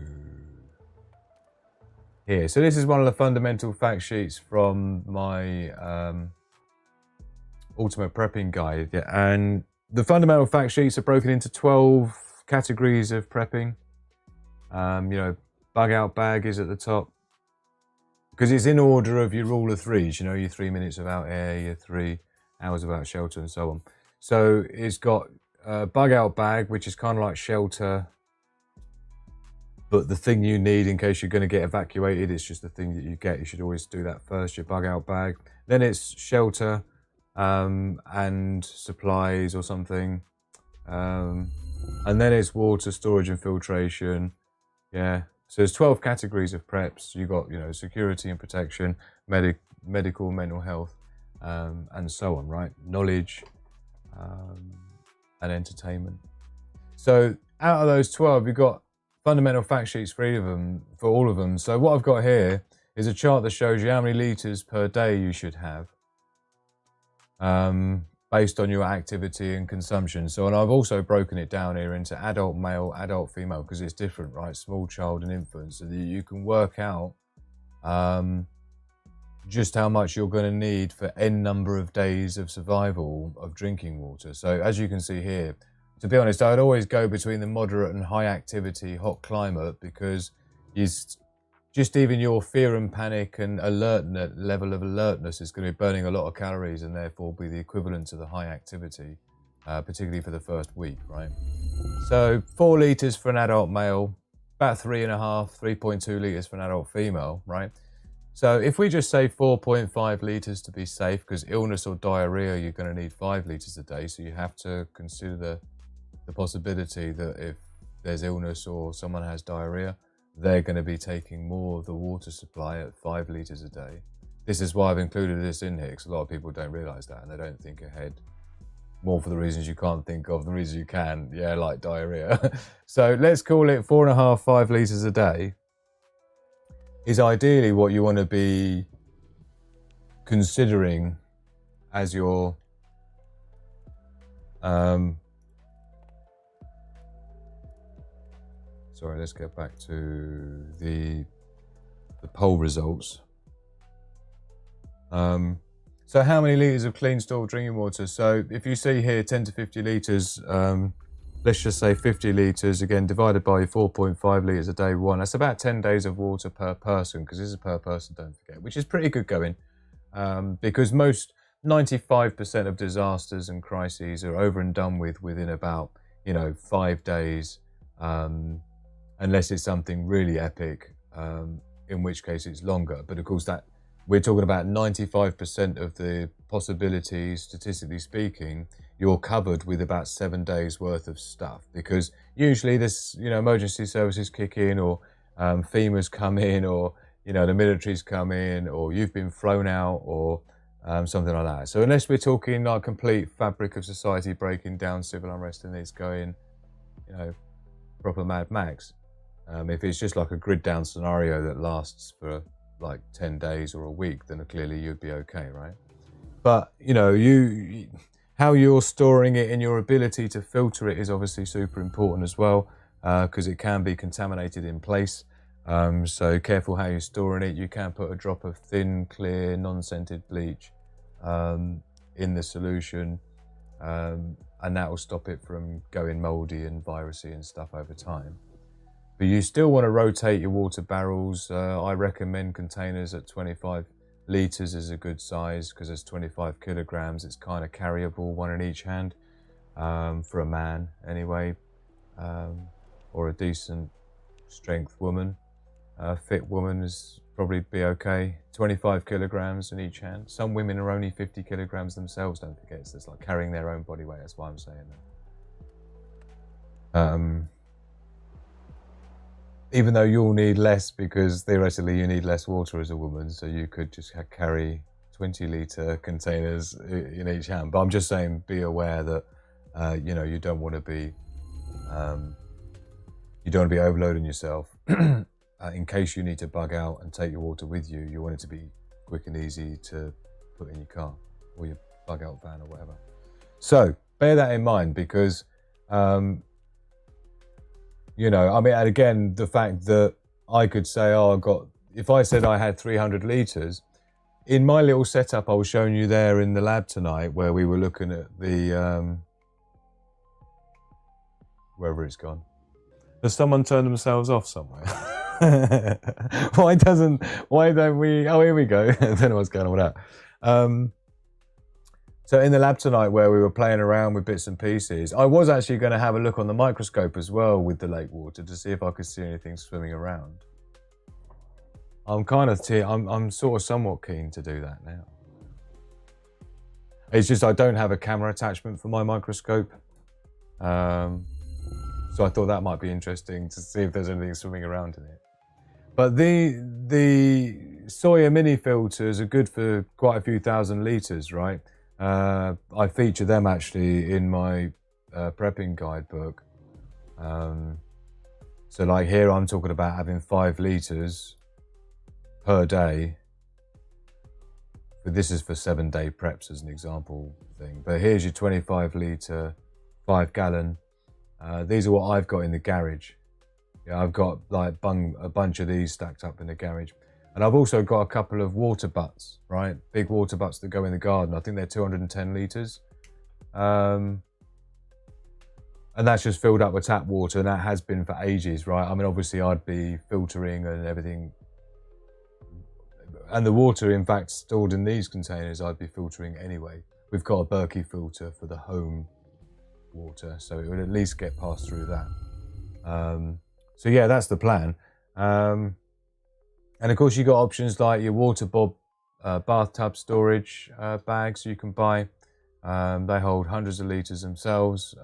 here. So this is one of the fundamental fact sheets from my Ultimate Prepping Guide. Yeah, and the fundamental fact sheets are broken into 12 categories of prepping. You know, bug out bag is at the top, because it's in order of your rule of threes, you know, your 3 minutes without air, your 3 hours without shelter, and so on. So it's got a bug out bag, which is kind of like shelter, but the thing you need in case you're going to get evacuated, it's just the thing that you get. You should always do that first, your bug out bag. Then it's shelter and supplies or something. And then it's water, storage and filtration. Yeah. So there's 12 categories of preps. You got, you know, security and protection, medical, mental health, and so on, right? Knowledge, and entertainment. So out of those 12, you've got fundamental fact sheets for all of them. So what I've got here is a chart that shows you how many litres per day you should have, based on your activity and consumption. So, and I've also broken it down here into adult male, adult female, because it's different, right? Small child and infant, so that you can work out just how much you're going to need for N number of days of survival of drinking water. So as you can see here, to be honest, I'd always go between the moderate and high activity hot climate, because just even your fear and panic and level of alertness is going to be burning a lot of calories, and therefore be the equivalent to the high activity, particularly for the first week, right? So 4 litres for an adult male, about 3.5, 3.2 litres for an adult female, right? So if we just say 4.5 litres to be safe, because illness or diarrhea, you're going to need 5 litres a day. So you have to consider the possibility that if there's illness or someone has diarrhea, they're going to be taking more of the water supply at 5 litres a day. This is why I've included this in here, because a lot of people don't realise that and they don't think ahead. More for the reasons you can't think of, the reasons you can, yeah, like diarrhea. So let's call it 4.5, 5 litres a day is ideally what you want to be considering as your sorry, let's get back to the poll results. So how many litres of clean stored drinking water? So if you see here 10 to 50 litres, let's just say 50 litres, again, divided by 4.5 litres a day, that's about 10 days of water per person, because this is per person, don't forget, which is pretty good going, because 95% of disasters and crises are over and done with within about, 5 days, unless it's something really epic, in which case it's longer. But of course, that we're talking about 95% of the possibilities, statistically speaking, you're covered with about 7 days worth of stuff, because usually this, emergency services kick in, or FEMA's come in, or, the military's come in, or you've been thrown out, or something like that. So unless we're talking like complete fabric of society breaking down, civil unrest, and it's going, proper Mad Max, if it's just like a grid down scenario that lasts for like 10 days or a week, then clearly you'd be okay, right? But how you're storing it and your ability to filter it is obviously super important as well, because it can be contaminated in place. So careful how you're storing it. You can put a drop of thin, clear, non-scented bleach in the solution, and that will stop it from going mouldy and virusy and stuff over time. But you still want to rotate your water barrels. I recommend containers at 25 litres is a good size, because it's 25 kilograms. It's kind of carryable, one in each hand, for a man anyway, or a decent strength woman. Fit woman is probably be okay. 25 kilograms in each hand. Some women are only 50 kilograms themselves, don't forget. So it's like carrying their own body weight. That's why I'm saying that. Even though you'll need less, because theoretically you need less water as a woman, so you could just carry 20-litre containers in each hand. But I'm just saying, be aware that you don't want to be overloading yourself. In case you need to bug out and take your water with you, you want it to be quick and easy to put in your car or your bug out van or whatever. So bear that in mind, because and again, the fact that I could say, if I said I had 300 litres, in my little setup I was showing you there in the lab tonight, where we were looking at the, wherever it's gone. Has someone turned themselves off somewhere? Why don't we, oh, here we go. I don't know what's going on with that. So in the lab tonight, where we were playing around with bits and pieces, I was actually going to have a look on the microscope as well with the lake water to see if I could see anything swimming around. I'm sort of somewhat keen to do that now. It's just I don't have a camera attachment for my microscope. So I thought that might be interesting to see if there's anything swimming around in it. But the Sawyer mini filters are good for quite a few thousand litres, right? I feature them actually in my prepping guidebook. So like here I'm talking about having 5 litres per day. But this is for 7-day preps as an example thing. But here's your 25 litre, 5 gallon. These are what I've got in the garage. Yeah, I've got like a bunch of these stacked up in the garage. And I've also got a couple of water butts, right? Big water butts that go in the garden. I think they're 210 litres. And that's just filled up with tap water, and that has been for ages, right? I mean, obviously I'd be filtering and everything. And the water, in fact, stored in these containers, I'd be filtering anyway. We've got a Berkey filter for the home water, so it would at least get passed through that. So yeah, that's the plan. And of course, you've got options like your water bob bathtub storage bags you can buy. They hold hundreds of litres themselves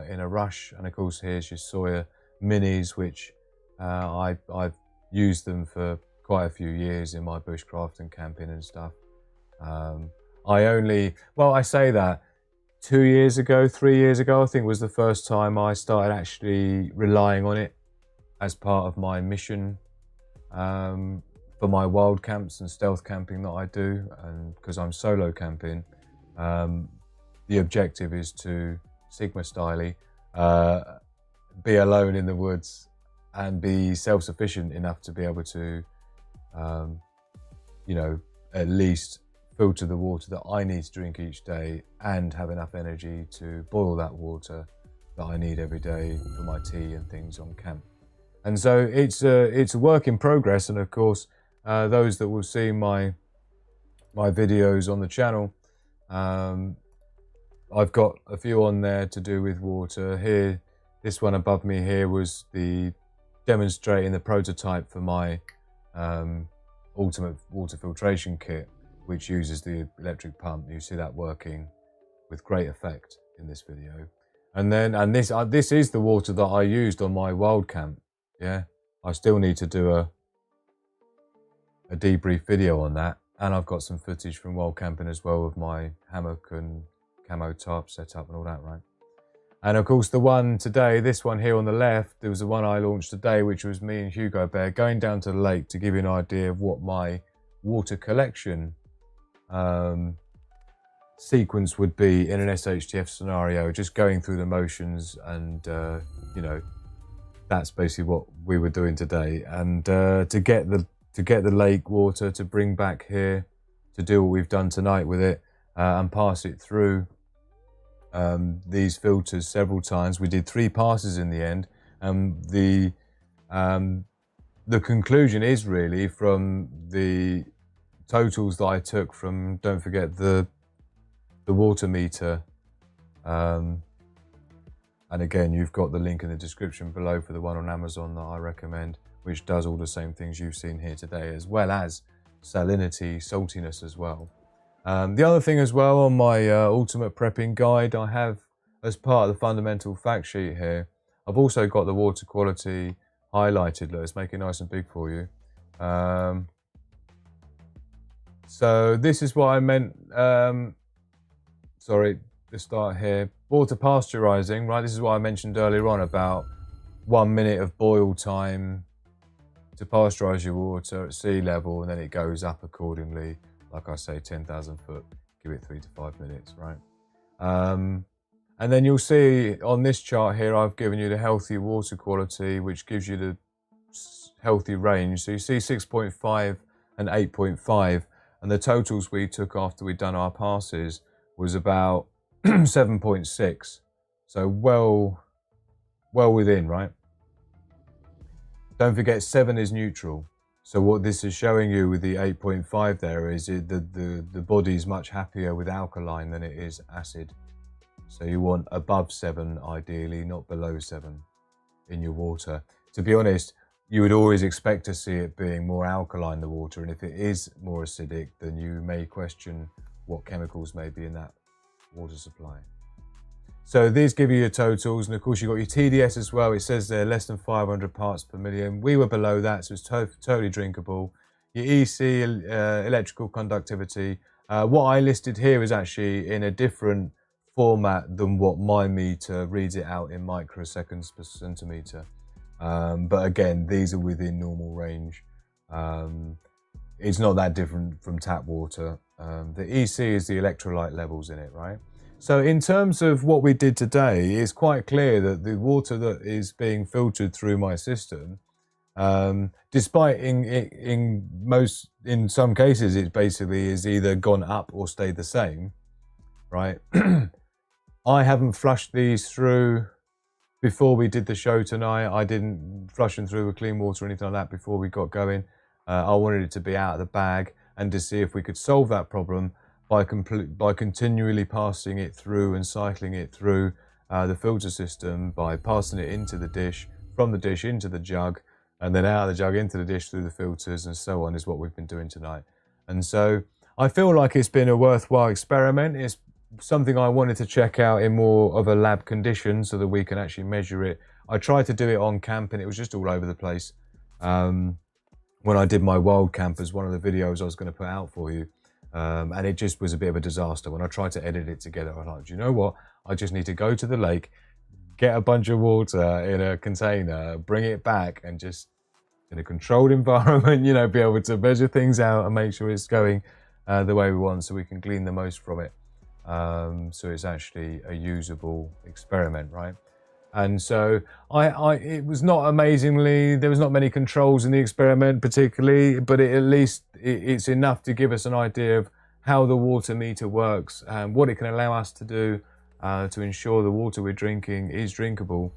in a rush. And of course, here's your Sawyer minis, which I've used them for quite a few years in my bushcraft and camping and stuff. I say that 2 years ago, 3 years ago, I think was the first time I started actually relying on it as part of my mission for my wild camps and stealth camping that I do. And because I'm solo camping, the objective is to Sigma styly, be alone in the woods and be self-sufficient enough to be able to, at least filter the water that I need to drink each day and have enough energy to boil that water that I need every day for my tea and things on camp. And so it's a work in progress. And of course, those that will see my videos on the channel, I've got a few on there to do with water. Here, this one above me here was the demonstrating the prototype for my ultimate water filtration kit, which uses the electric pump. You see that working with great effect in this video. And this is the water that I used on my wild camp. Yeah, I still need to do a debrief video on that. And I've got some footage from wild camping as well with my hammock and camo tarp setup and all that, right? And of course the one today, this one here on the left, there was the one I launched today, which was me and Hugo Bear going down to the lake to give you an idea of what my water collection sequence would be in an SHTF scenario, just going through the motions. And that's basically what we were doing today. And to get the lake water to bring back here, to do what we've done tonight with it, and pass it through these filters several times. We did 3 passes in the end. The conclusion is really from the totals that I took from, don't forget, the water meter. And again, you've got the link in the description below for the one on Amazon that I recommend, which does all the same things you've seen here today, as well as salinity, saltiness as well. The other thing as well on my ultimate prepping guide, I have, as part of the fundamental fact sheet here, I've also got the water quality highlighted. Let's make it nice and big for you. So this is what I meant, sorry, to start here. Water pasteurizing, right? This is what I mentioned earlier on about 1 minute of boil time to pasteurize your water at sea level, and then it goes up accordingly. Like I say, 10,000 foot, give it 3 to 5 minutes, right? And then you'll see on this chart here, I've given you the healthy water quality, which gives you the healthy range. So you see 6.5 and 8.5, and the totals we took after we'd done our passes was about 7.6. So well within, right? Don't forget 7 is neutral. So what this is showing you with the 8.5 there is the body's much happier with alkaline than it is acid. So you want above 7 ideally, not below 7 in your water. To be honest, you would always expect to see it being more alkaline, the water, and if it is more acidic, then you may question what chemicals may be in that water supply. So these give you your totals, and of course you've got your TDS as well. It says there less than 500 parts per million. We were below that, so it's totally drinkable. Your EC, electrical conductivity. What I listed here is actually in a different format than what my meter reads it out in microseconds per centimeter. But again, these are within normal range. It's not that different from tap water. The EC is the electrolyte levels in it, right? So in terms of what we did today, it's quite clear that the water that is being filtered through my system, despite in some cases it basically is either gone up or stayed the same, right? I haven't flushed these through before we did the show tonight. I didn't flush them through with clean water or anything like that before we got going. I wanted it to be out of the bag and to see if we could solve that problem by continually passing it through and cycling it through the filter system, by passing it into the dish, from the dish into the jug, and then out of the jug into the dish through the filters and so on is what we've been doing tonight. And so I feel like it's been a worthwhile experiment. It's something I wanted to check out in more of a lab condition so that we can actually measure it. I tried to do it on camp and it was just all over the place. When I did my wild campers, one of the videos I was going to put out for you, and it just was a bit of a disaster. When I tried to edit it together, I was like, do you know what? I just need to go to the lake, get a bunch of water in a container, bring it back, and just in a controlled environment, you know, be able to measure things out and make sure it's going the way we want so we can glean the most from it. So it's actually a usable experiment, right? And so it was not amazingly, there was not many controls in the experiment particularly, but at least it's enough to give us an idea of how the water meter works and what it can allow us to do to ensure the water we're drinking is drinkable,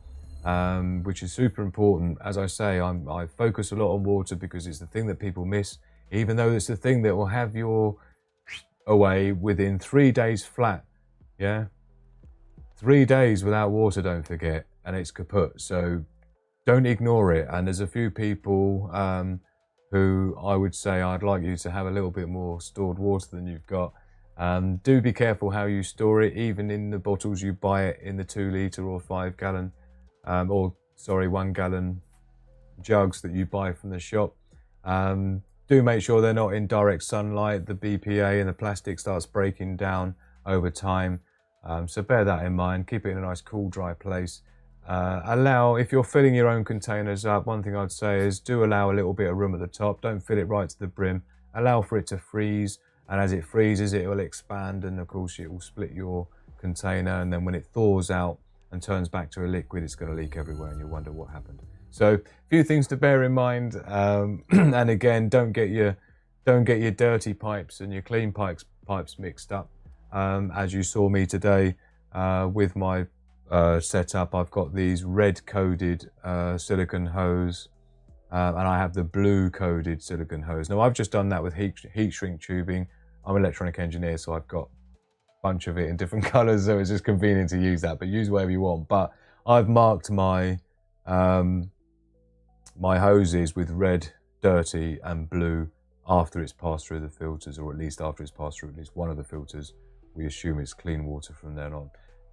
which is super important. As I say, I focus a lot on water because it's the thing that people miss, even though it's the thing that will have your away within 3 days flat, yeah? 3 days without water, don't forget, and it's kaput. So don't ignore it. And there's a few people who I would say I'd like you to have a little bit more stored water than you've got. Do be careful how you store it, even in the bottles you buy it in the 2 litre or 5 gallon, 1 gallon jugs that you buy from the shop. Do make sure they're not in direct sunlight. The BPA and the plastic starts breaking down over time. So bear that in mind. Keep it in a nice, cool, dry place. If you're filling your own containers up, one thing I'd say is do allow a little bit of room at the top. Don't fill it right to the brim. Allow for it to freeze. And as it freezes, it will expand. And of course, it will split your container. And then when it thaws out and turns back to a liquid, it's going to leak everywhere and you'll wonder what happened. So a few things to bear in mind. And again, don't get your dirty pipes and your clean pipes mixed up. As you saw me today with my setup, I've got these red coded silicone hose and I have the blue coded silicone hose. Now I've just done that with heat shrink tubing. I'm an electronic engineer, so I've got a bunch of it in different colors, so it's just convenient to use that, but use whatever you want. But I've marked my my hoses with red, dirty and blue after it's passed through the filters, or at least after it's passed through at least one of the filters. We assume it's clean water from then on.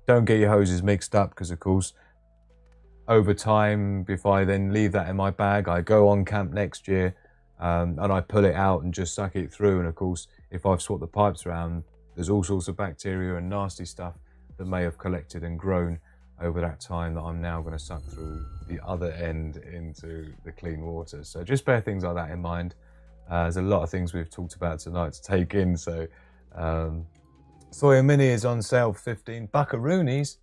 Don't get your hoses mixed up because, of course, over time, if I then leave that in my bag, I go on camp next year and I pull it out and just suck it through. And, of course, if I've swapped the pipes around, there's all sorts of bacteria and nasty stuff that may have collected and grown over that time that I'm now going to suck through the other end into the clean water. So just bear things like that in mind. There's a lot of things we've talked about tonight to take in. So Soya Mini is on sale for 15 buckaroonies.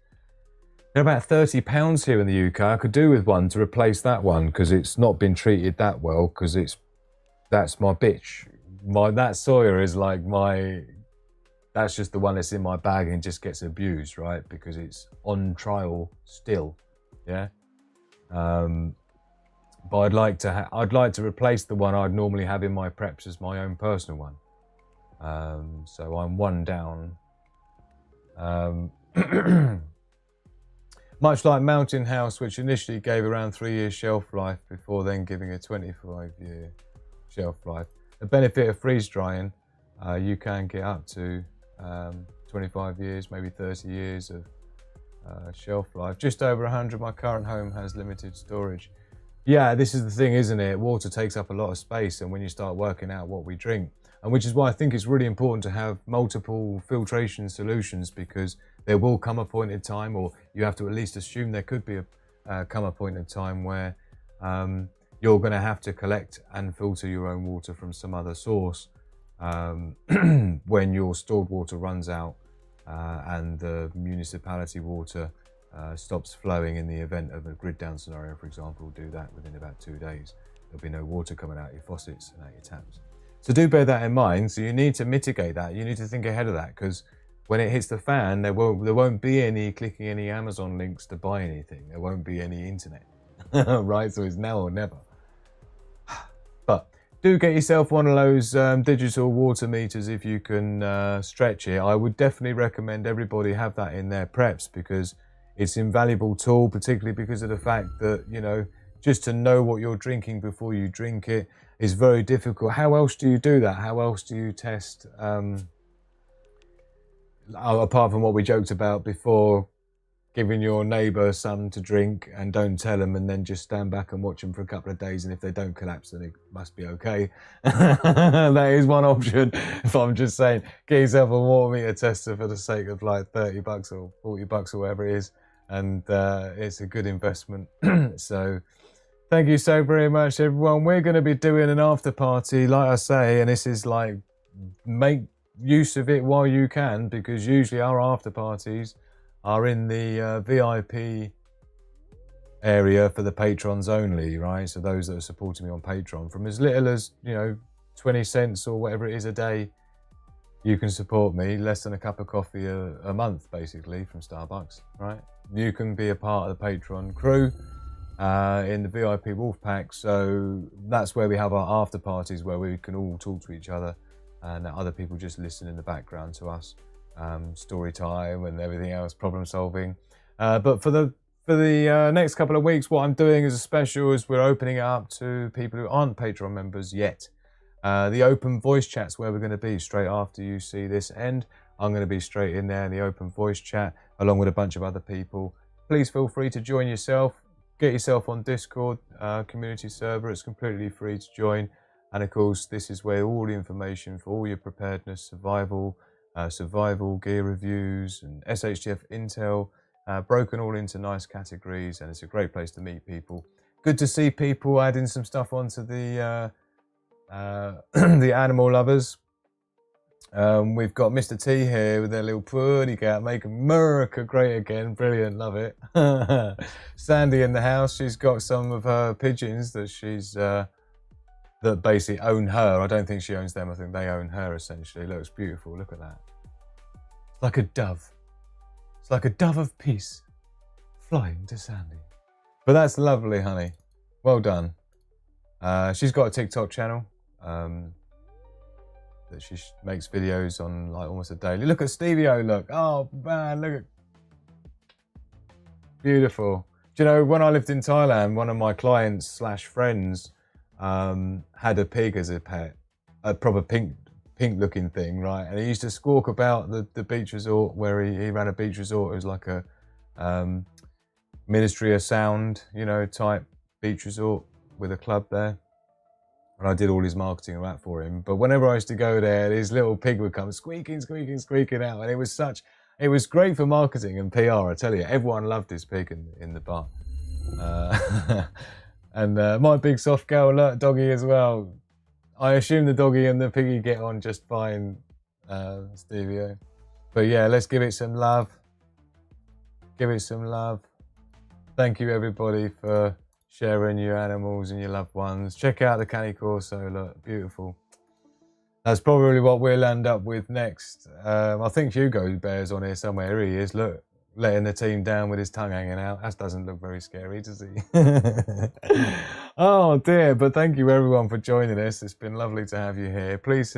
They're about £30 here in the UK. I could do with one to replace that one because it's not been treated that well, because that's my bitch. That Soya is like that's just the one that's in my bag and just gets abused, right? Because it's on trial still, yeah? But I'd like to replace the one I'd normally have in my preps as my own personal one. So I'm one down. Much like Mountain House, which initially gave around 3 years shelf life before then giving a 25-year shelf life. The benefit of freeze drying, you can get up to 25 years, maybe 30 years of shelf life. Just over 100. My current home has limited storage. Yeah, this is the thing, isn't it? Water takes up a lot of space, and when you start working out what we drink, and which is why I think it's really important to have multiple filtration solutions, because there will come a point in time, or you have to at least assume there could be come a point in time where you're going to have to collect and filter your own water from some other source when your stored water runs out and the municipality water stops flowing. In the event of a grid down scenario, for example, do that within about 2 days. There'll be no water coming out of your faucets and out your taps. So do bear that in mind. So you need to mitigate that. You need to think ahead of that, because when it hits the fan, there won't be any clicking any Amazon links to buy anything. There won't be any internet, right? So it's now or never. But do get yourself one of those digital water meters if you can stretch it. I would definitely recommend everybody have that in their preps, because it's an invaluable tool, particularly because of the fact that, you know, just to know what you're drinking before you drink it is very difficult. How else do you do that? How else do you test, apart from what we joked about before, giving your neighbour some to drink and don't tell them, and then just stand back and watch them for a couple of days, and if they don't collapse, then it must be okay. That is one option. If I'm just saying, get yourself a water meter tester for the sake of like $30 or $40 or whatever it is, and it's a good investment. So thank you so very much, everyone. We're going to be doing an after party, like I say, and this is like, make use of it while you can, because usually our after parties are in the VIP area for the patrons only, right? So those that are supporting me on Patreon, from as little as, 20 cents or whatever it is a day, you can support me. Less than a cup of coffee a month, basically, from Starbucks, right? You can be a part of the Patreon crew in the VIP Wolf Pack. So that's where we have our after parties, where we can all talk to each other and other people just listen in the background to us. Story time and everything else, problem solving. But for the next couple of weeks, what I'm doing as a special is we're opening it up to people who aren't Patreon members yet. The open voice chat's where we're going to be straight after you see this end. I'm going to be straight in there in the open voice chat along with a bunch of other people. Please feel free to join yourself. Get yourself on Discord community server. It's completely free to join. And of course, this is where all the information for all your preparedness, survival gear reviews and SHTF intel, broken all into nice categories, and it's a great place to meet people. Good to see people adding some stuff onto the the animal lovers. We've got Mr. T here with their little purdy cat, make America great again. Brilliant, love it. Sandy in the house, she's got some of her pigeons that she's that basically own her. I don't think she owns them. I think they own her, essentially. It looks beautiful. Look at that. It's like a dove. It's like a dove of peace flying to Sandy. But that's lovely, honey. Well done. She's got a TikTok channel that she makes videos on like almost a daily. Look at Stevie-O, look. Oh, man, look at... Beautiful. Do you know, when I lived in Thailand, one of my clients slash friends had a pig as a pet, a proper pink looking thing, right? And he used to squawk about the beach resort where he ran a beach resort. It was like a Ministry of Sound, type beach resort with a club there. And I did all his marketing and that for him. But whenever I used to go there, his little pig would come squeaking out. And it was great for marketing and PR, I tell you. Everyone loved his pig in the bar. And my big soft girl, look, doggy as well. I assume the doggy and the piggy get on just fine, Stevie-O. But yeah, let's give it some love. Give it some love. Thank you, everybody, for sharing your animals and your loved ones. Check out the Cane Corso, look, beautiful. That's probably what we'll end up with next. I think Hugo Bear's on here somewhere. Here he is, look. Letting the team down with his tongue hanging out. That doesn't look very scary, does he? Oh dear, but thank you everyone for joining us. It's been lovely to have you here. Please,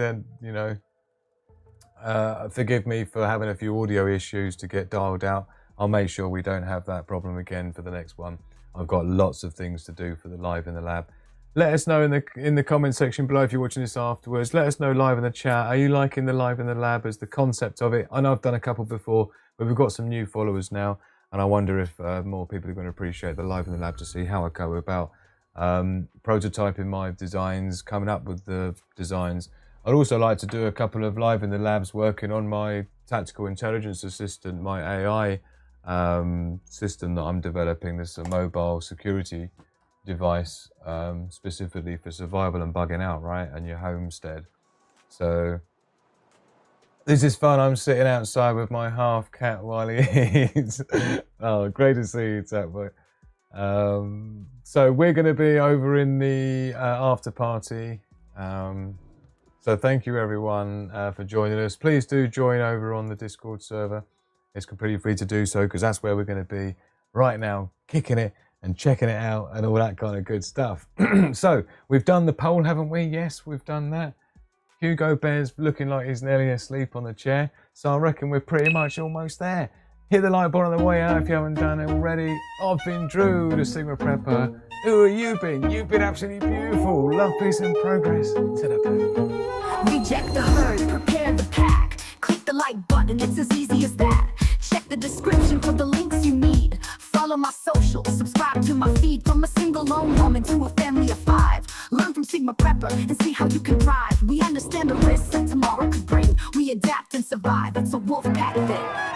forgive me for having a few audio issues to get dialed out. I'll make sure we don't have that problem again for the next one. I've got lots of things to do for the Live in the Lab. Let us know in the comment section below if you're watching this afterwards. Let us know live in the chat. Are you liking the Live in the Lab as the concept of it? I know I've done a couple before, but we've got some new followers now, and I wonder if more people are going to appreciate the Live in the Lab to see how I go about prototyping my designs, coming up with the designs. I'd also like to do a couple of Live in the Labs working on my tactical intelligence assistant, my AI system that I'm developing. This is a mobile security device specifically for survival and bugging out, right, and your homestead. So this is fun. I'm sitting outside with my half cat while he eats. Oh, great to see you, Tap Boy. So we're going to be over in the after party. So thank you everyone for joining us. Please do join over on the Discord server. It's completely free to do so because that's where we're going to be right now, kicking it and checking it out and all that kind of good stuff. So we've done the poll, haven't we? Yes, we've done that. Hugo Bear's looking like he's nearly asleep on the chair, so I reckon we're pretty much almost there. Hit the like button on the way out if you haven't done it already. I've been Drew, the Sigma Prepper. Who are you been? You've been absolutely beautiful. Love, peace and progress. To the back. Reject the herd, prepare the pack. Click the like button, it's as easy as that. Check the description for the links you need. Follow my socials, subscribe to my feed. From a single lone woman to a family of 5. Learn from Sigma Prepper and see how you can thrive. We understand the risks that tomorrow could bring. We adapt and survive, it's a wolf pack thing.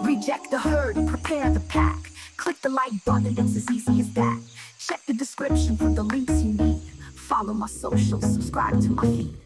Reject the herd, prepare the pack. Click the like button, it's as easy as that. Check the description for the links you need. Follow my socials, subscribe to my feed.